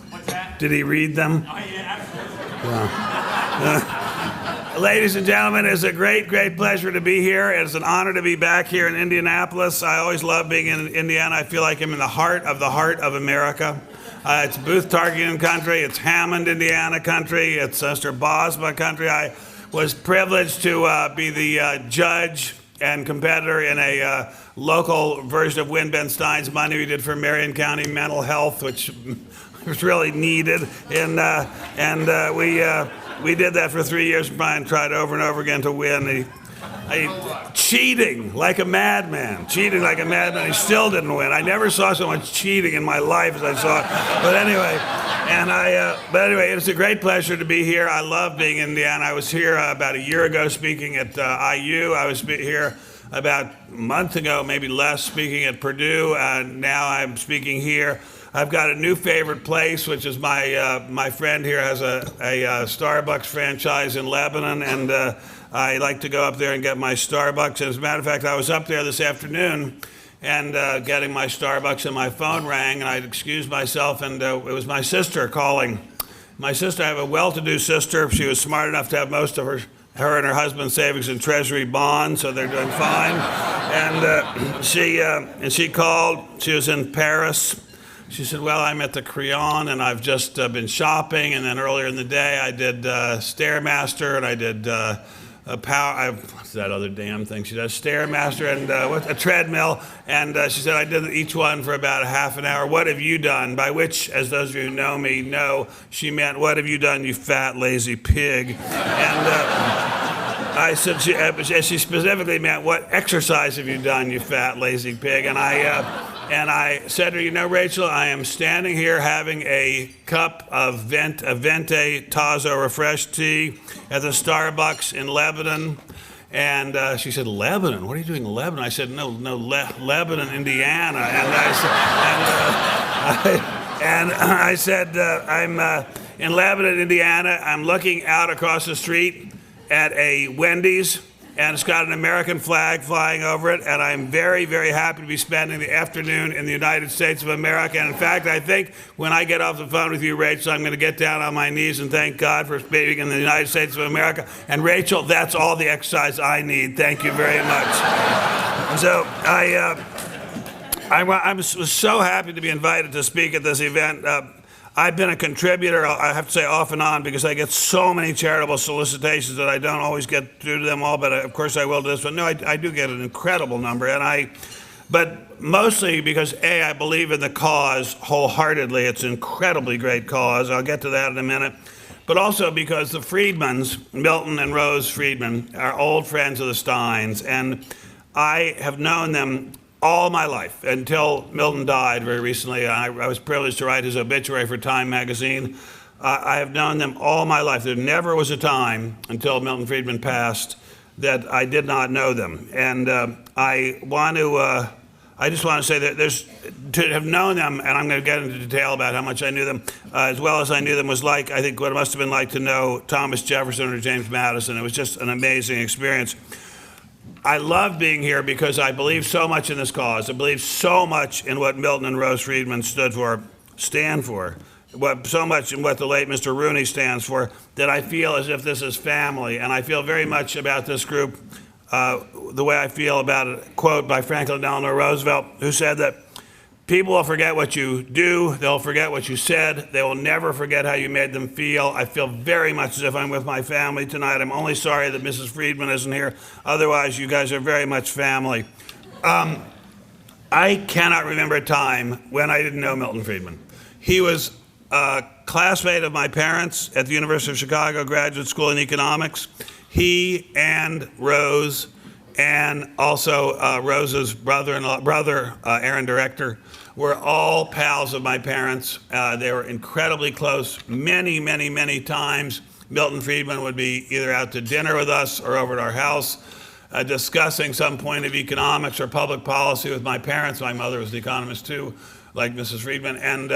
What's that? Did he read them? Oh, yeah, absolutely. Ladies and gentlemen, it's a great, great pleasure to be here. It's an honor to be back here in Indianapolis. I always love being in Indiana. I feel like I'm in the heart of America. It's Booth Tarkington country. It's Hammond, Indiana country. It's Mr. Bosma country. I was privileged to be the judge and competitor in a local version of Win Ben Stein's Money we did for Marion County Mental Health, which was really needed. And we did that for 3 years. Brian tried over and over again to win. Cheating like a madman. He still didn't win. I never saw so much cheating in my life as I saw it. But anyway, it's a great pleasure to be here. I love being in Indiana. I was here about a year ago speaking at IU. I was here about a month ago, maybe less, speaking at Purdue. Now I'm speaking here. I've got a new favorite place, which is my friend here has a Starbucks franchise in Lebanon, and I like to go up there and get my Starbucks. As a matter of fact, I was up there this afternoon and getting my Starbucks, and my phone rang, and I excused myself, and it was my sister calling. My sister, I have a well-to-do sister. She was smart enough to have most of her and her husband's savings in Treasury bonds, so they're doing fine. And she called. She was in Paris. She said, well, I'm at the Crillon, and I've just been shopping, and then earlier in the day I did Stairmaster, and I did what's that other damn thing she does? Stairmaster and a treadmill. And she said, I did each one for about a half an hour. What have you done? By which, as those of you who know me know, she meant, what have you done, you fat, lazy pig? And I said, she specifically meant, what exercise have you done, you fat, lazy pig? And And I said to her, you know, Rachel, I am standing here having a cup of Venti Tazo refreshed tea at the Starbucks in Lebanon. And she said, Lebanon? What are you doing in Lebanon? I said, no, Lebanon, Indiana. And I said, I'm in Lebanon, Indiana. I'm looking out across the street at a Wendy's, and it's got an American flag flying over it, and I'm very, very happy to be spending the afternoon in the United States of America. And in fact, I think when I get off the phone with you, Rachel, I'm going to get down on my knees and thank God for being in the United States of America. And Rachel, that's all the exercise I need. Thank you very much. So I was so happy to be invited to speak at this event. I've been a contributor, I have to say, off and on, because I get so many charitable solicitations that I don't always get through to them all, but of course I will to this one. No, I do get an incredible number, but mostly because, A, I believe in the cause wholeheartedly. It's an incredibly great cause. I'll get to that in a minute. But also because the Friedmans, Milton and Rose Friedman, are old friends of the Steins, and I have known them all my life until Milton died very recently. I was privileged to write his obituary for Time magazine. I have known them all my life. There never was a time until Milton Friedman passed that I did not know them. And I just want to say that to have known them, and I'm going to get into detail about how much I knew them, as well as I knew them, was like, I think, what it must have been like to know Thomas Jefferson or James Madison. It was just an amazing experience. I love being here because I believe so much in this cause. I believe so much in what Milton and Rose Friedman stand for, so much in what the late Mr. Rooney stands for, that I feel as if this is family. And I feel very much about this group the way I feel about a quote by Franklin Delano Roosevelt, who said that people will forget what you do, they'll forget what you said, they will never forget how you made them feel. I feel very much as if I'm with my family tonight. I'm only sorry that Mrs. Friedman isn't here. Otherwise, you guys are very much family. I cannot remember a time when I didn't know Milton Friedman. He was a classmate of my parents at the University of Chicago Graduate School in Economics. He and Rose, and also Rose's brother, Aaron Director, were all pals of my parents. They were incredibly close. Many times, Milton Friedman would be either out to dinner with us or over at our house, discussing some point of economics or public policy with my parents. My mother was the economist too, like Mrs. Friedman. And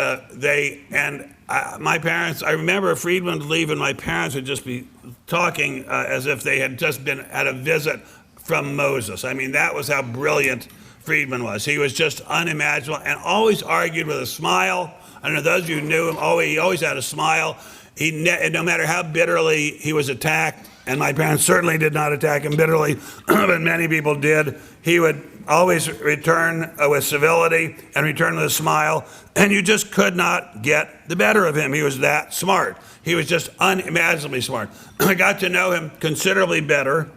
my parents, I remember Friedman would leave and my parents would just be talking as if they had just been at a visit from Moses. I mean, that was how brilliant Friedman was. He was just unimaginable and always argued with a smile. I don't know, those of you who knew him, he always had a smile. No matter how bitterly he was attacked, and my parents certainly did not attack him bitterly, but many people did, he would always return with civility and return with a smile, and you just could not get the better of him. He was that smart. He was just unimaginably smart. I got to know him considerably better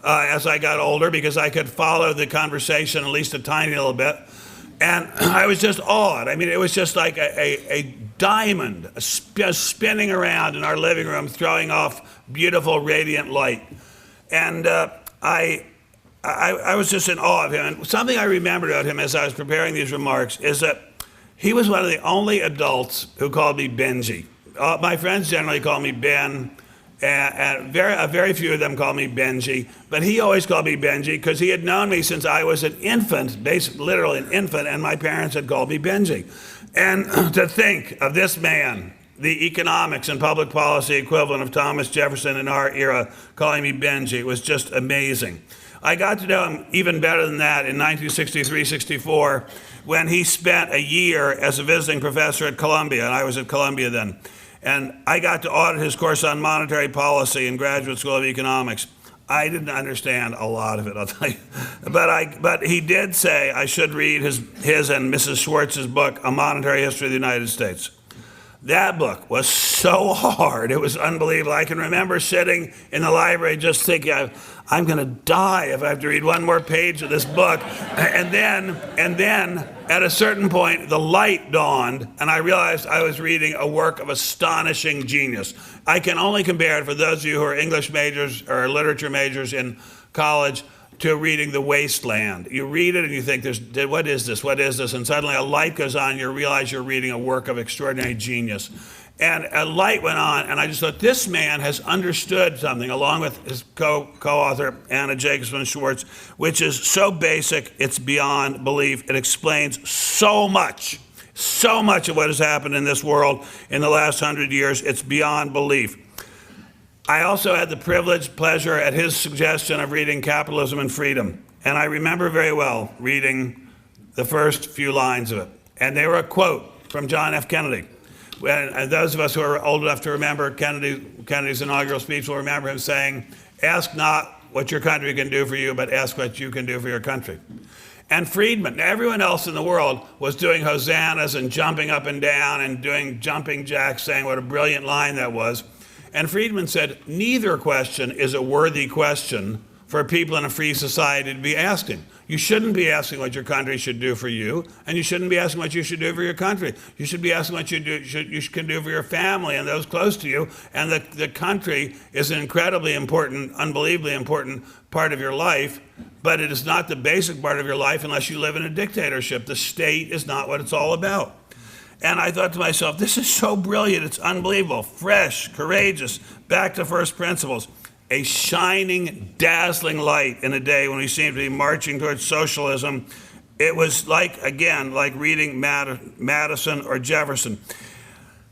as I got older, because I could follow the conversation at least a tiny little bit. And I was just awed. I mean, it was just like a diamond spinning around in our living room, throwing off beautiful, radiant light. And I was just in awe of him. And something I remembered about him as I was preparing these remarks is that he was one of the only adults who called me Benji. My friends generally call me Ben. And very few of them call me Benji, but he always called me Benji because he had known me since I was an infant, basically literally an infant, and my parents had called me Benji. And to think of this man, the economics and public policy equivalent of Thomas Jefferson in our era, calling me Benji, was just amazing. I got to know him even better than that in 1963-64 when he spent a year as a visiting professor at Columbia, and I was at Columbia then. And I got to audit his course on monetary policy in Graduate School of Economics. I didn't understand a lot of it, I'll tell you. But he did say I should read his and Mrs. Schwartz's book, A Monetary History of the United States. That book was so hard. It was unbelievable. I can remember sitting in the library just thinking, I'm going to die if I have to read one more page of this book. And then at a certain point, the light dawned, and I realized I was reading a work of astonishing genius. I can only compare it, for those of you who are English majors or literature majors in college, to reading The Wasteland. You read it and you think, what is this? What is this? And suddenly a light goes on and you realize you're reading a work of extraordinary genius. And a light went on, and I just thought, this man has understood something, along with his co-author, Anna Jacobson-Schwartz, which is so basic, it's beyond belief. It explains so much of what has happened in this world in the last 100 years. It's beyond belief. I also had the pleasure, at his suggestion, of reading Capitalism and Freedom. And I remember very well reading the first few lines of it. And they were a quote from John F. Kennedy. And those of us who are old enough to remember Kennedy's inaugural speech will remember him saying, "Ask not what your country can do for you, but ask what you can do for your country." And Friedman, everyone else in the world was doing hosannas and jumping up and down and doing jumping jacks, saying what a brilliant line that was. And Friedman said, neither question is a worthy question for people in a free society to be asking. You shouldn't be asking what your country should do for you, and you shouldn't be asking what you should do for your country. You should be asking what you can do for your family and those close to you. And the country is an incredibly important, unbelievably important part of your life, but it is not the basic part of your life unless you live in a dictatorship. The state is not what it's all about. And I thought to myself, this is so brilliant, it's unbelievable, fresh, courageous, back to first principles. A shining, dazzling light in a day when we seem to be marching towards socialism. It was like reading Madison or Jefferson.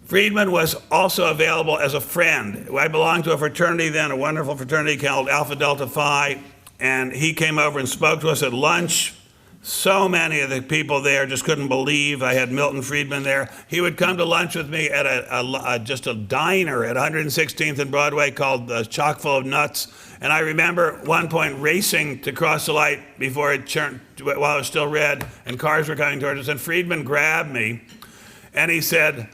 Friedman was also available as a friend. I belonged to a fraternity then, a wonderful fraternity called Alpha Delta Phi, and he came over and spoke to us at lunch. So many of the people there just couldn't believe I had Milton Friedman there. He would come to lunch with me at just a diner at 116th and Broadway called Chock Full of Nuts. And I remember at one point racing to cross the light before it turned, while it was still red, and cars were coming towards us. And Friedman grabbed me and he said,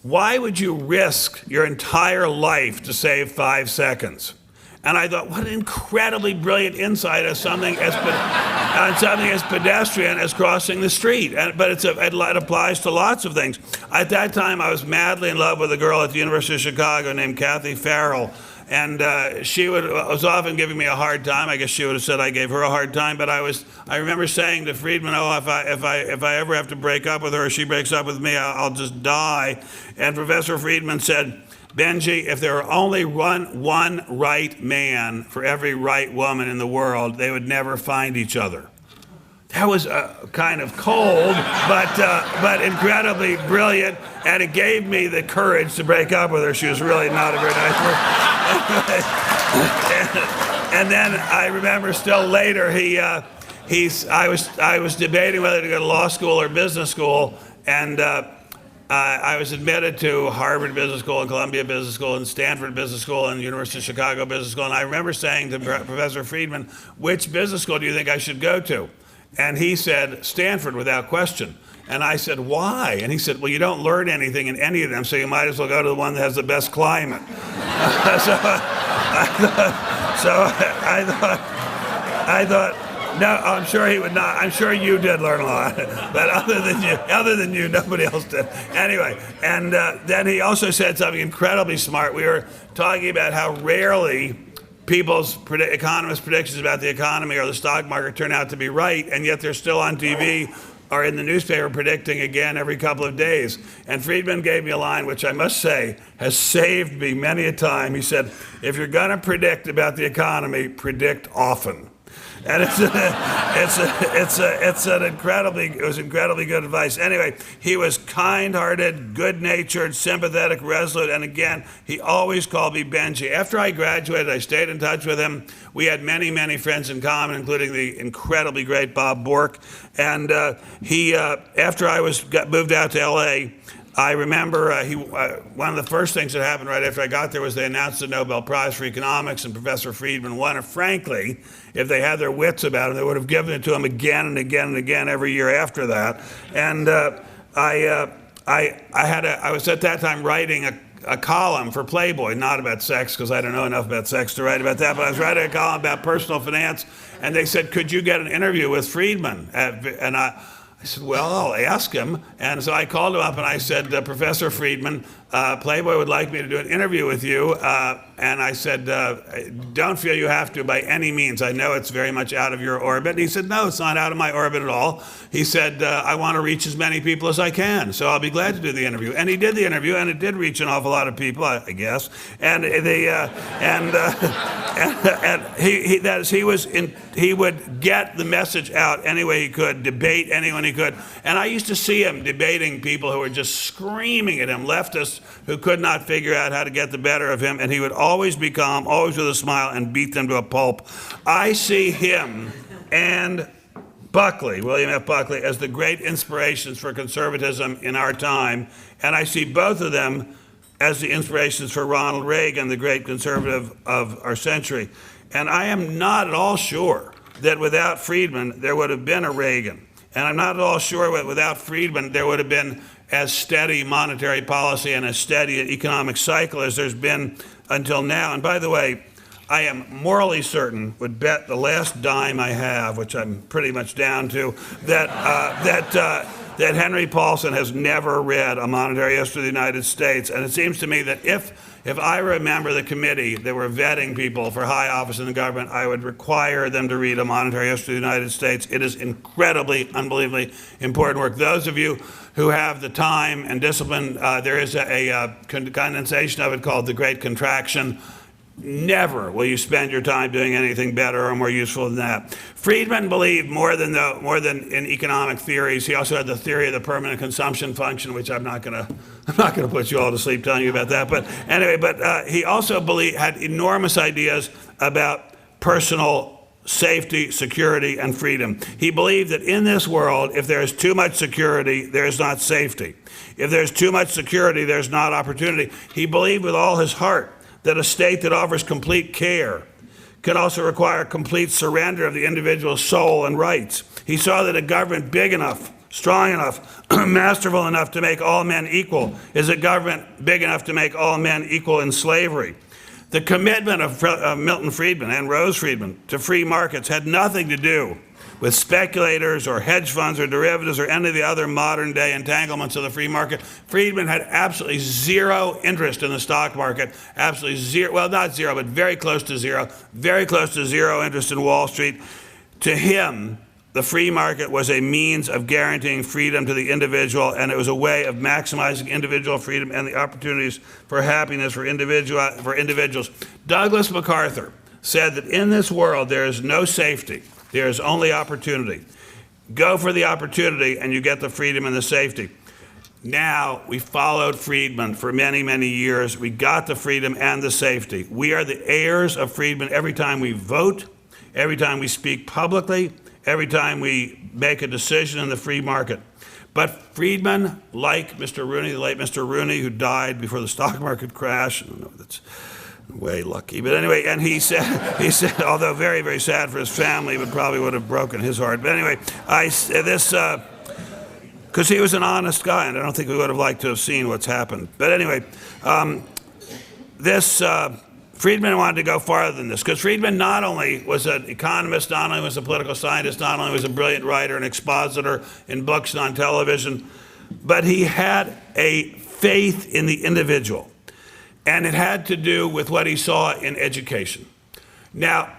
"Why would you risk your entire life to save 5 seconds?" And I thought, what an incredibly brilliant insight on something as pedestrian as crossing the street. But it applies to lots of things. At that time, I was madly in love with a girl at the University of Chicago named Kathy Farrell. And she was often giving me a hard time. I guess she would have said I gave her a hard time. But I remember saying to Friedman, if I ever have to break up with her or she breaks up with me, I'll just die. And Professor Friedman said, "Benji, if there were only one right man for every right woman in the world, they would never find each other." That was kind of cold, but incredibly brilliant, and it gave me the courage to break up with her. She was really not a very nice person. And then I remember still later, I was debating whether to go to law school or business school, and I was admitted to Harvard Business School and Columbia Business School and Stanford Business School and University of Chicago Business School. And I remember saying to Professor Friedman, "Which business school do you think I should go to?" And he said, "Stanford, without question." And I said, "Why?" And he said, "Well, you don't learn anything in any of them, so you might as well go to the one that has the best climate." I thought, no, I'm sure he would not. I'm sure you did learn a lot, but other than you, nobody else did. Anyway, and then he also said something incredibly smart. We were talking about how rarely economists' predictions about the economy or the stock market turn out to be right, and yet they're still on TV or in the newspaper predicting again every couple of days. And Friedman gave me a line which I must say has saved me many a time. He said, "If you're going to predict about the economy, predict often." And it was incredibly good advice. Anyway, he was kind-hearted, good-natured, sympathetic, resolute, and again, he always called me Benji. After I graduated, I stayed in touch with him. We had many, many friends in common, including the incredibly great Bob Bork. And after I moved out to L.A., I remember one of the first things that happened right after I got there was they announced the Nobel Prize for Economics, and Professor Friedman won it. Frankly, if they had their wits about it, they would have given it to him again and again and again every year after that. And I was at that time writing a column for Playboy, not about sex, because I don't know enough about sex to write about that, but I was writing a column about personal finance, and they said, "Could you get an interview with Friedman?" And I said, "Well, I'll ask him." And so I called him up and I said, "Professor Friedman, Playboy would like me to do an interview with you." And I said, don't feel you have to by any means. I know it's very much out of your orbit. And he said, no, it's not out of my orbit at all. He said, I want to reach as many people as I can, so I'll be glad to do the interview. And he did the interview, and it did reach an awful lot of people, I guess. And he would get the message out any way he could, debate anyone he could. And I used to see him debating people who were just screaming at him, leftists who could not figure out how to get the better of him, and he would always be calm, always with a smile, and beat them to a pulp. I see him and Buckley, William F. Buckley, as the great inspirations for conservatism in our time, and I see both of them as the inspirations for Ronald Reagan, the great conservative of our century. And I am not at all sure that without Friedman there would have been a Reagan. And I'm not at all sure that without Friedman there would have been as steady monetary policy and as steady an economic cycle as there's been until now. And by the way, I am morally certain, would bet the last dime I have, which I'm pretty much down to, that Henry Paulson has never read A Monetary History of the United States. And it seems to me that if I remember the committee that were vetting people for high office in the government, I would require them to read A Monetary History of the United States. It is incredibly, unbelievably important work. Those of you who have the time and discipline, there is a condensation of it called The Great Contraction. Never will you spend your time doing anything better or more useful than that. Friedman believed more than in economic theories. He also had the theory of the permanent consumption function, which I'm not going to put you all to sleep telling you about that. But anyway, he also had enormous ideas about personal safety, security, and freedom. He believed that in this world, if there is too much security, there is not safety. If there's too much security, there's not opportunity. He believed with all his heart that a state that offers complete care can also require complete surrender of the individual's soul and rights. He saw that a government big enough, strong enough, masterful enough to make all men equal is a government big enough to make all men equal in slavery. The commitment of Milton Friedman and Rose Friedman to free markets had nothing to do with speculators or hedge funds or derivatives or any of the other modern day entanglements of the free market. Friedman had absolutely zero interest in the stock market, absolutely zero, well, not zero, but very close to zero interest in Wall Street. To him, the free market was a means of guaranteeing freedom to the individual, and it was a way of maximizing individual freedom and the opportunities for happiness for individuals. Douglas MacArthur said that in this world there is no safety. There is only opportunity. Go for the opportunity and you get the freedom and the safety. Now, we followed Friedman for many, many years. We got the freedom and the safety. We are the heirs of Friedman every time we vote, every time we speak publicly, every time we make a decision in the free market. But Friedman, like Mr. Rooney, the late Mr. Rooney, who died before the stock market crash, I don't know, that's way lucky. But anyway, and he said, although very, very sad for his family, but probably would have broken his heart. But anyway, because he was an honest guy, and I don't think we would have liked to have seen what's happened. But anyway, Friedman wanted to go farther than this, because Friedman not only was an economist, not only was a political scientist, not only was a brilliant writer and expositor in books and on television, but he had a faith in the individual. And it had to do with what he saw in education. Now,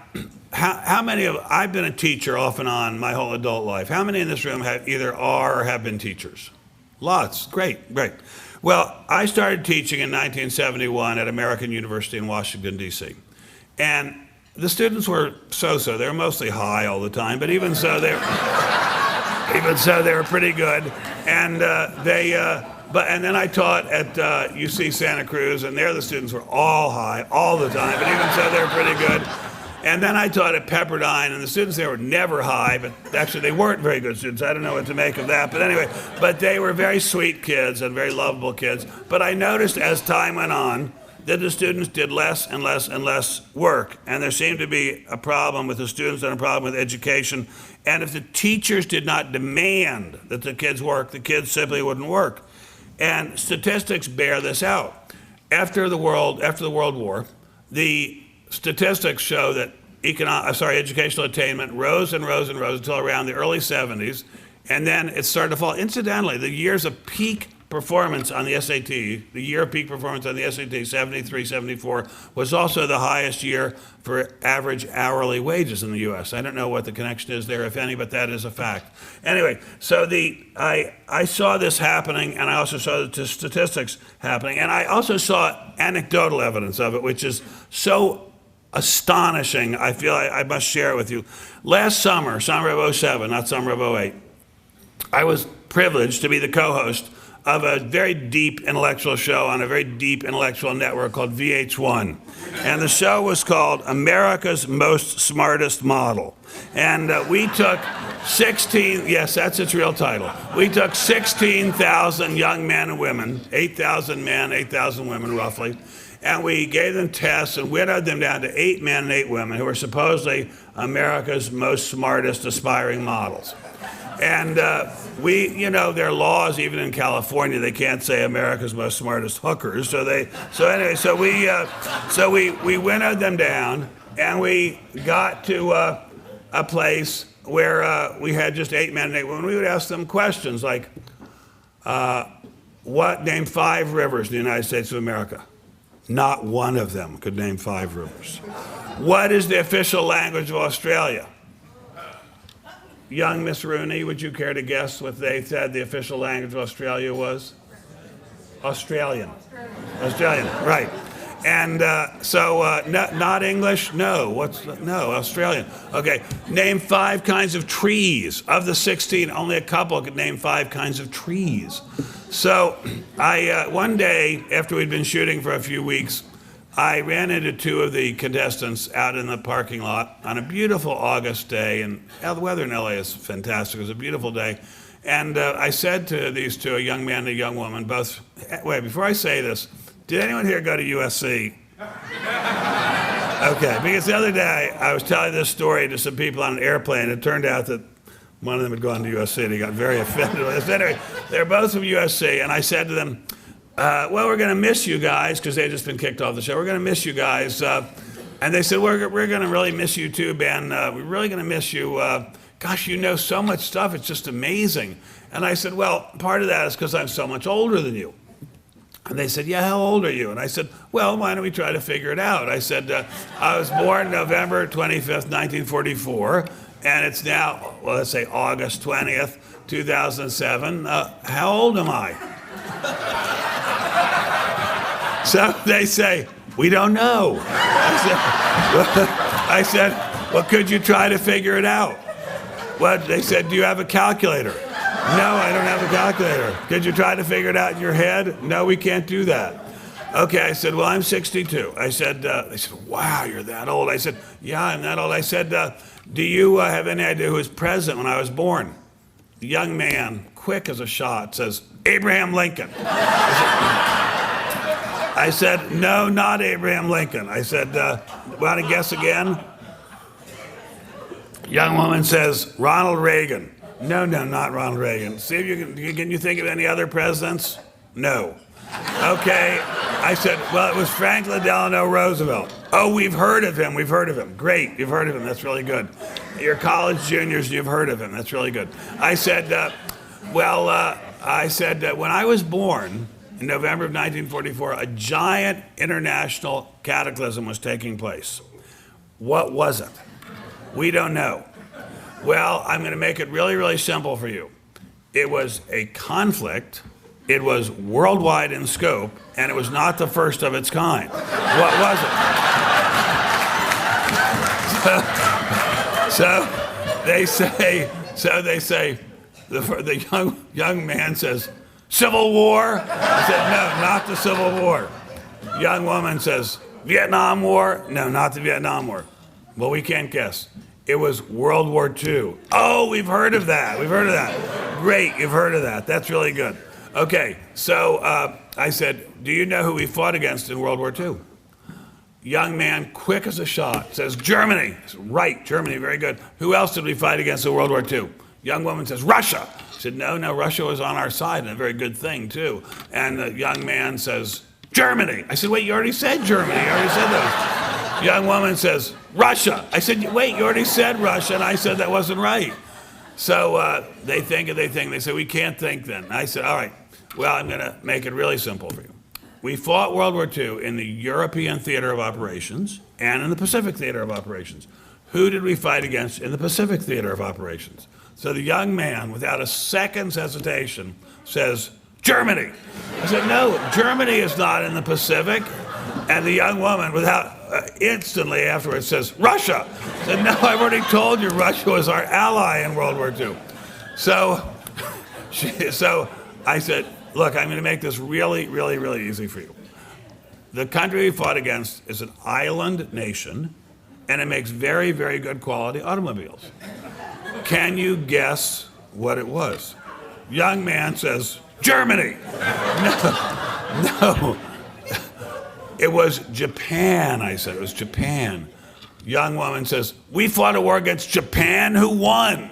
how many I've been a teacher off and on my whole adult life. How many in this room either are or have been teachers? Lots. Great. Well, I started teaching in 1971 at American University in Washington, D.C. And the students were so-so. They were mostly high all the time, but even so, they were pretty good. And and then I taught at UC Santa Cruz, and there the students were all high all the time, but even so, they were pretty good. And then I taught at Pepperdine, and the students there were never high, but actually they weren't very good students. I don't know what to make of that. But anyway, they were very sweet kids and very lovable kids. But I noticed as time went on that the students did less and less and less work. And there seemed to be a problem with the students and a problem with education. And if the teachers did not demand that the kids work, the kids simply wouldn't work. And statistics bear this out. After the World War, the statistics show that educational attainment rose and rose and rose until around the early 70s, and then it started to fall. Incidentally, the years of peak performance on the SAT, the year of peak performance on the SAT, 73, 74, was also the highest year for average hourly wages in the U.S. I don't know what the connection is there, if any, but that is a fact. Anyway, so I saw this happening, and I also saw the statistics happening, and I also saw anecdotal evidence of it, which is so astonishing. I feel I must share it with you. Last summer of 07, not summer of 08, I was privileged to be the co-host of a very deep intellectual show on a very deep intellectual network called VH1. And the show was called America's Most Smartest Model. And we took 16, yes, that's its real title. We took 16,000 young men and women, 8,000 men, 8,000 women roughly, and we gave them tests and winnowed them down to 8 men and 8 women who were supposedly America's most smartest aspiring models. And there are laws even in California. They can't say America's most smartest hookers. So we winnowed them down, and we got to a place where we had just 8 men and 8 women. We would ask them questions like, name 5 rivers in the United States of America. Not one of them could name 5 rivers. What is the official language of Australia? Young Miss Rooney, would you care to guess what they said the official language of Australia was? Australian. Australian, right. And not English? No. No, Australian. Okay, name 5 kinds of trees. Of the 16, only a couple could name 5 kinds of trees. So one day, after we'd been shooting for a few weeks, I ran into 2 of the contestants out in the parking lot on a beautiful August day, and the weather in LA is fantastic. It was a beautiful day. And I said to these 2, a young man and a young woman, both, wait, before I say this, did anyone here go to USC? Okay, because the other day I was telling this story to some people on an airplane. It turned out that one of them had gone to USC, and he got very offended. Anyway, they're both from USC, and I said to them, well, we're going to miss you guys, because they had just been kicked off the show. We're going to miss you guys. And they said, we're going to really miss you too, Ben. We're really going to miss you. Gosh, you know so much stuff. It's just amazing. And I said, well, part of that is because I'm so much older than you. And they said, yeah, how old are you? And I said, well, why don't we try to figure it out? I said, I was born November 25th, 1944, and it's now, well, let's say August 20th, 2007. How old am I? So they say, we don't know. I said, well, could you try to figure it out? Well, they said, do you have a calculator? No, I don't have a calculator. Could you try to figure it out in your head? No, we can't do that. Okay, I said, well, I'm 62. I said, they said, wow, you're that old. I said, yeah, I'm that old. I said, do you have any idea who was president when I was born? The young man, quick as a shot, says, Abraham Lincoln. I said, no, not Abraham Lincoln. I said, want to guess again? Young woman says, Ronald Reagan. No, not Ronald Reagan. See if can you think of any other presidents? No. Okay. I said, well, it was Franklin Delano Roosevelt. Oh, we've heard of him. Great, you've heard of him. That's really good. You're college juniors, you've heard of him. That's really good. I said, when I was born in November of 1944, a giant international cataclysm was taking place. What was it? We don't know. Well, I'm going to make it really, really simple for you. It was a conflict. It was worldwide in scope, and it was not the first of its kind. What was it? So they say, the young man says, Civil War? I said, no, not the Civil War. Young woman says, Vietnam War? No, not the Vietnam War. Well, we can't guess. It was World War II. Oh, we've heard of that. Great, you've heard of that. That's really good. Okay, so I said, do you know who we fought against in World War II? Young man, quick as a shot, says, Germany. I said, right, Germany, very good. Who else did we fight against in World War II? Young woman says, Russia. I said, no, Russia was on our side, and a very good thing, too. And the young man says, Germany. I said, wait, you already said Germany. You already said those. Young woman says, Russia. I said, wait, you already said Russia, and I said that wasn't right. So they think. They say, we can't think then. I said, all right, Well, I'm going to make it really simple for you. We fought World War II in the European theater of operations and in the Pacific theater of operations. Who did we fight against in the Pacific theater of operations? So the young man, without a second's hesitation, says, Germany. I said, no, Germany is not in the Pacific. And the young woman, without instantly afterwards, says, Russia. I said, no, I've already told you Russia was our ally in World War II. So I said, look, I'm going to make this really, really, really easy for you. The country we fought against is an island nation, and it makes very, very good quality automobiles. Can you guess what it was? Young man says, Germany. No. It was Japan, I said. It was Japan. Young woman says, we fought a war against Japan. Who won?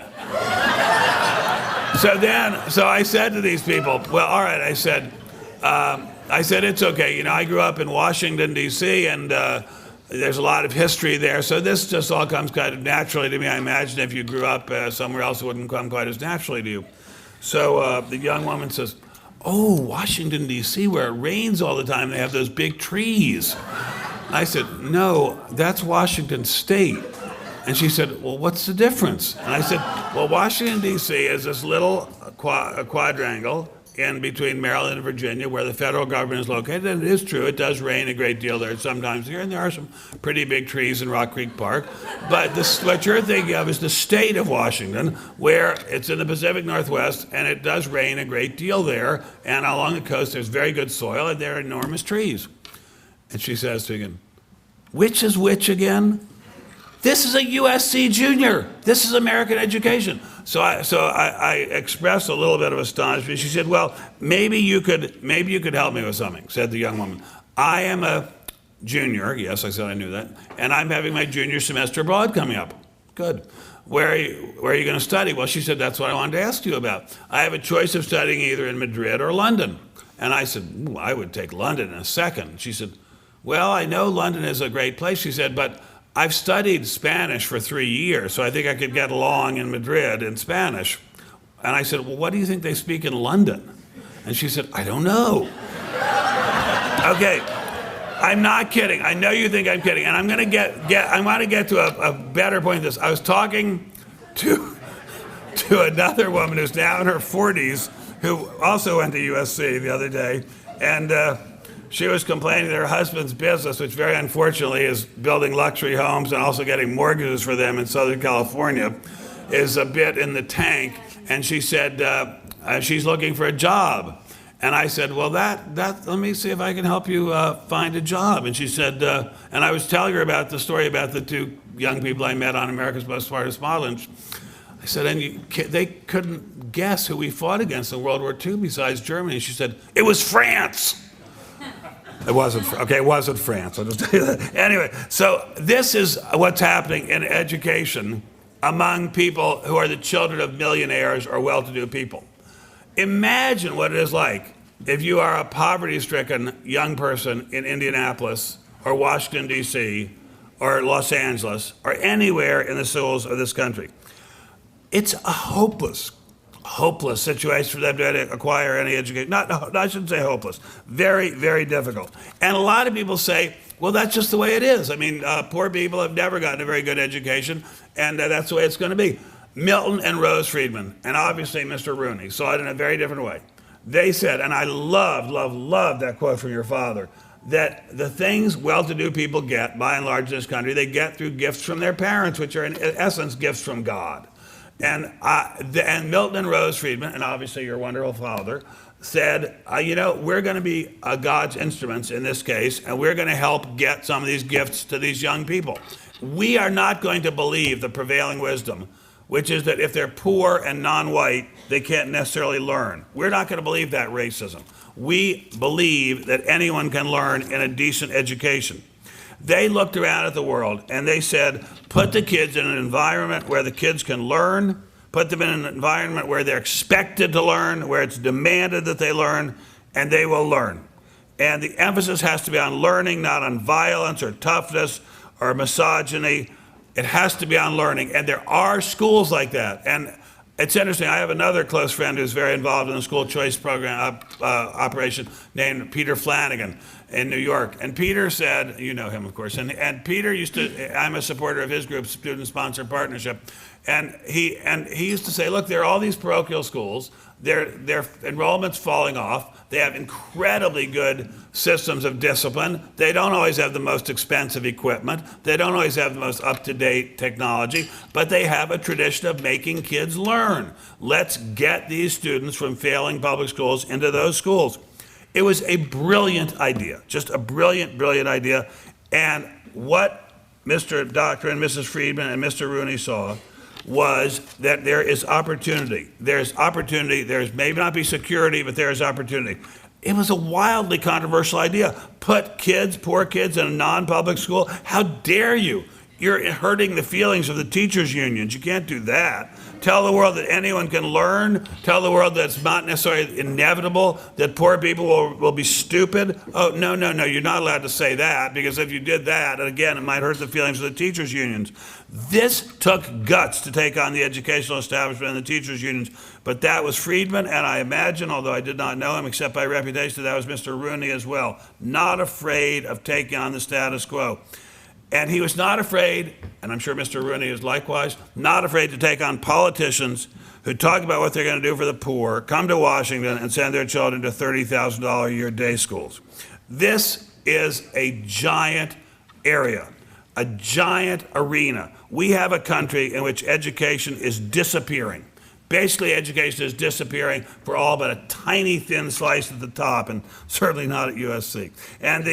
So I said to these people, well, all right, I said, it's okay. You know, I grew up in Washington, D.C., and there's a lot of history there. So this just all comes kind of naturally to me. I imagine if you grew up somewhere else, it wouldn't come quite as naturally to you. So the young woman says, oh, Washington, D.C., where it rains all the time, they have those big trees. I said, no, that's Washington State. And she said, well, what's the difference? And I said, well, Washington, D.C. is this little quadrangle in between Maryland and Virginia where the federal government is located. And it is true, it does rain a great deal there sometimes here, and there are some pretty big trees in Rock Creek Park. But what you're thinking of is the state of Washington, where it's in the Pacific Northwest, and it does rain a great deal there. And along the coast, there's very good soil, and there are enormous trees. And she says to him, which is which again? This is a USC junior. This is American education. So I expressed a little bit of astonishment. She said, well, maybe you could help me with something, said the young woman. I am a junior. Yes, I said I knew that. And I'm having my junior semester abroad coming up. Good. Where are you going to study? Well, she said, that's what I wanted to ask you about. I have a choice of studying either in Madrid or London. And I said, I would take London in a second. She said, well, I know London is a great place. She said, but I've studied Spanish for 3 years, so I think I could get along in Madrid in Spanish. And I said, well, what do you think they speak in London? And she said, I don't know. Okay, I'm not kidding. I know you think I'm kidding. And I'm going to I want to get to a better point of this. I was talking to another woman who's now in her 40s who also went to USC the other day, and she was complaining that her husband's business, which very unfortunately is building luxury homes and also getting mortgages for them in Southern California, is a bit in the tank. And she said she's looking for a job. And I said, well, let me see if I can help you find a job. And she said, and I was telling her about the story about the two young people I met on America's Most Smartest Model. And I said, and they couldn't guess who we fought against in World War II besides Germany. She said, it was France. It wasn't France. I'll just tell you that. Anyway, so this is what's happening in education among people who are the children of millionaires or well-to-do people. Imagine what it is like if you are a poverty-stricken young person in Indianapolis or Washington, D.C., or Los Angeles, or anywhere in the soils of this country. It's a hopeless situation for them to acquire any education. I shouldn't say hopeless. Very, very difficult. And a lot of people say, well, that's just the way it is. I mean, poor people have never gotten a very good education, and that's the way it's going to be. Milton and Rose Friedman, and obviously Mr. Rooney, saw it in a very different way. They said, and I love that quote from your father, that the things well-to-do people get, by and large in this country, they get through gifts from their parents, which are in essence gifts from God. And Milton and Rose Friedman, and obviously your wonderful father, said, we're going to be God's instruments in this case, and we're going to help get some of these gifts to these young people. We are not going to believe the prevailing wisdom, which is that if they're poor and non-white, they can't necessarily learn. We're not going to believe that racism. We believe that anyone can learn in a decent education. They looked around at the world and they said, put the kids in an environment where the kids can learn, put them in an environment where they're expected to learn, where it's demanded that they learn, and they will learn. And the emphasis has to be on learning, not on violence or toughness or misogyny. It has to be on learning. And there are schools like that. And It's interesting. I have another close friend who's very involved in the school choice program operation named Peter Flanagan in New York. And Peter said, you know him, of course, and Peter used to, I'm a supporter of his group, Student Sponsored Partnership, and he used to say, look, there are all these parochial schools, their enrollment's falling off, they have incredibly good systems of discipline, they don't always have the most expensive equipment, they don't always have the most up-to-date technology, but they have a tradition of making kids learn. Let's get these students from failing public schools into those schools. It was a brilliant idea, just a brilliant, brilliant idea. And what Mr. Dr. and Mrs. Friedman and Mr. Rooney saw was that there is opportunity. There's opportunity. There's maybe not be security, but there is opportunity. It was a wildly controversial idea. Put kids, poor kids, in a non-public school? How dare you? You're hurting the feelings of the teachers' unions. You can't do that. Tell the world that anyone can learn. Tell the world that it's not necessarily inevitable, that poor people will be stupid. Oh, no, you're not allowed to say that, because if you did that, and again, it might hurt the feelings of the teachers' unions. This took guts to take on the educational establishment and the teachers' unions, but that was Friedman, and I imagine, although I did not know him except by reputation, that was Mr. Rooney as well. Not afraid of taking on the status quo. And he was not afraid, and I'm sure Mr. Rooney is likewise, not afraid to take on politicians who talk about what they're going to do for the poor, come to Washington and send their children to $30,000 a year day schools. This is a giant area, a giant arena. We have a country in which education is disappearing. Basically, education is disappearing for all but a tiny thin slice at the top, and certainly not at USC. And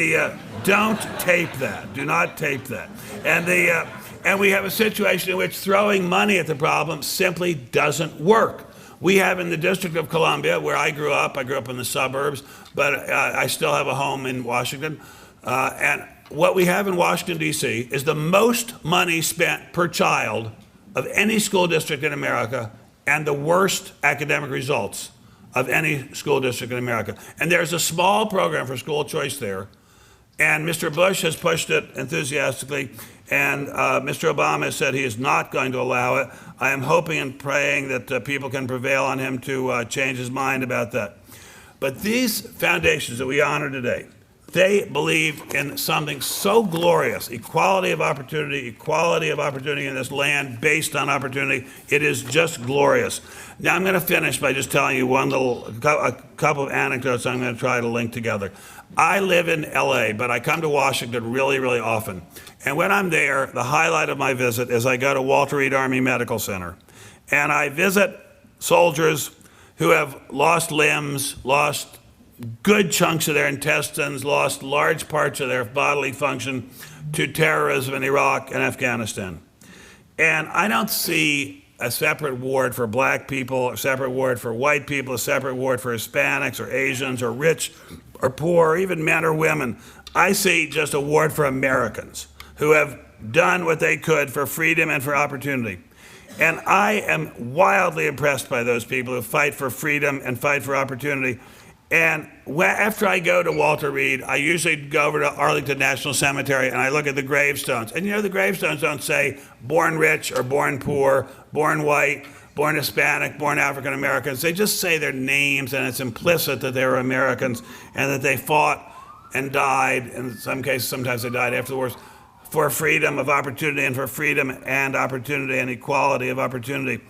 don't tape that. Do not tape that. And we have a situation in which throwing money at the problem simply doesn't work. We have in the District of Columbia, where I grew up in the suburbs, but I still have a home in Washington. And what we have in Washington, D.C. is the most money spent per child of any school district in America, and the worst academic results of any school district in America. And there's a small program for school choice there, and Mr. Bush has pushed it enthusiastically, and Mr. Obama has said he is not going to allow it. I am hoping and praying that people can prevail on him to change his mind about that. But these foundations that we honor today, they believe in something so glorious, equality of opportunity in this land based on opportunity. It is just glorious. Now I'm going to finish by just telling you a couple of anecdotes I'm going to try to link together. I live in LA, but I come to Washington really, really often. And when I'm there, the highlight of my visit is I go to Walter Reed Army Medical Center. And I visit soldiers who have lost limbs, lost good chunks of their intestines, lost large parts of their bodily function to terrorism in Iraq and Afghanistan. And I don't see a separate ward for black people, a separate ward for white people, a separate ward for Hispanics or Asians or rich or poor, or even men or women. I see just a ward for Americans who have done what they could for freedom and for opportunity. And I am wildly impressed by those people who fight for freedom and fight for opportunity. And after I go to Walter Reed, I usually go over to Arlington National Cemetery and I look at the gravestones. And the gravestones don't say born rich or born poor, born white, born Hispanic, born African Americans. They just say their names, and it's implicit that they were Americans and that they fought and died. In some cases, sometimes they died after the wars, for freedom of opportunity and for freedom and opportunity and equality of opportunity.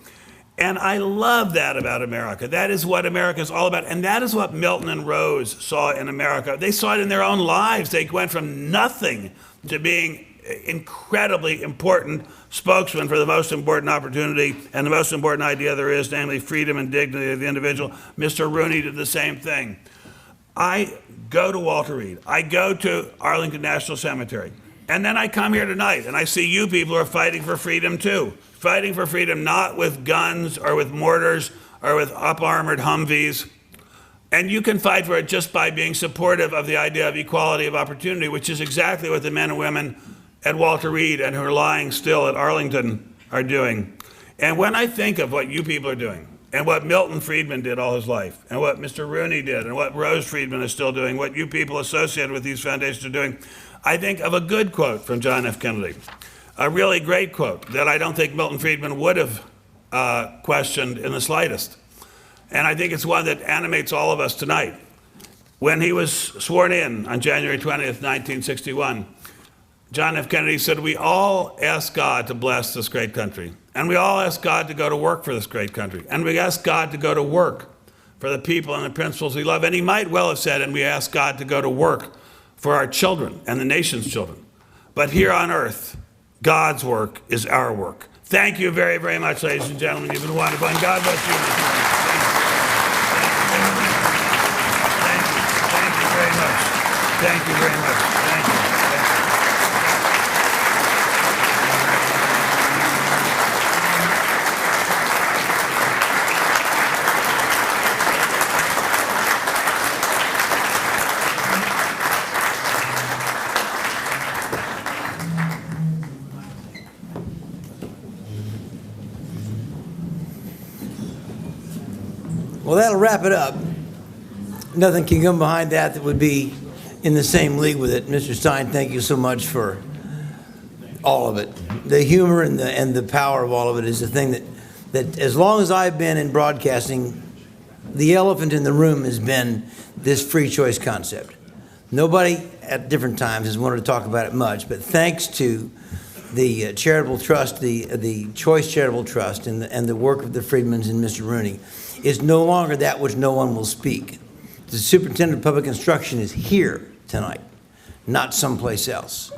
And I love that about America. That is what America is all about. And that is what Milton and Rose saw in America. They saw it in their own lives. They went from nothing to being incredibly important spokesman for the most important opportunity and the most important idea there is, namely freedom and dignity of the individual. Mr. Rooney did the same thing. I go to Walter Reed. I go to Arlington National Cemetery. And then I come here tonight and I see you people who are fighting for freedom too. Fighting for freedom not with guns or with mortars or with up-armored Humvees. And you can fight for it just by being supportive of the idea of equality of opportunity, which is exactly what the men and women at Walter Reed and who are lying still at Arlington are doing. And when I think of what you people are doing, and what Milton Friedman did all his life, and what Mr. Rooney did, and what Rose Friedman is still doing, what you people associated with these foundations are doing, I think of a good quote from John F. Kennedy. A really great quote that I don't think Milton Friedman would have questioned in the slightest. And I think it's one that animates all of us tonight. When he was sworn in on January 20th, 1961, John F. Kennedy said, we all ask God to bless this great country. And we all ask God to go to work for this great country. And we ask God to go to work for the people and the principles we love. And he might well have said, and we ask God to go to work for our children and the nation's children. But here on earth, God's work is our work. Thank you very, very much, ladies and gentlemen. You've been wonderful. And God bless you. Thank you very much. Thank you very much. Thank you. Well, that'll wrap it up. Nothing can come behind that would be in the same league with it. Mr. Stein, thank you so much for all of it. The humor and the power of all of it is the thing that as long as I've been in broadcasting, the elephant in the room has been this free choice concept. Nobody at different times has wanted to talk about it much, but thanks to the charitable trust, the Choice Charitable Trust, and the work of the Friedmans and Mr. Rooney, is no longer that which no one will speak. The Superintendent of Public Instruction is here tonight, not someplace else.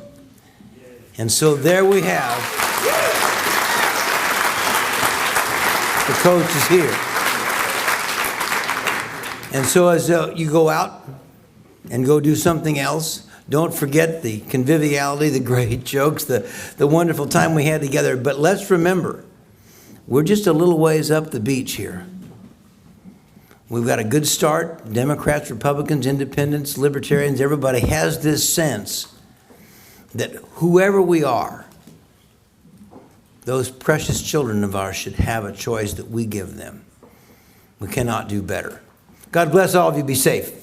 And so there we have, the coach is here. And so as you go out and go do something else, don't forget the conviviality, the great jokes, the wonderful time we had together. But let's remember, we're just a little ways up the beach here. We've got a good start. Democrats, Republicans, independents, libertarians, everybody has this sense that whoever we are, those precious children of ours should have a choice that we give them. We cannot do better. God bless all of you. Be safe.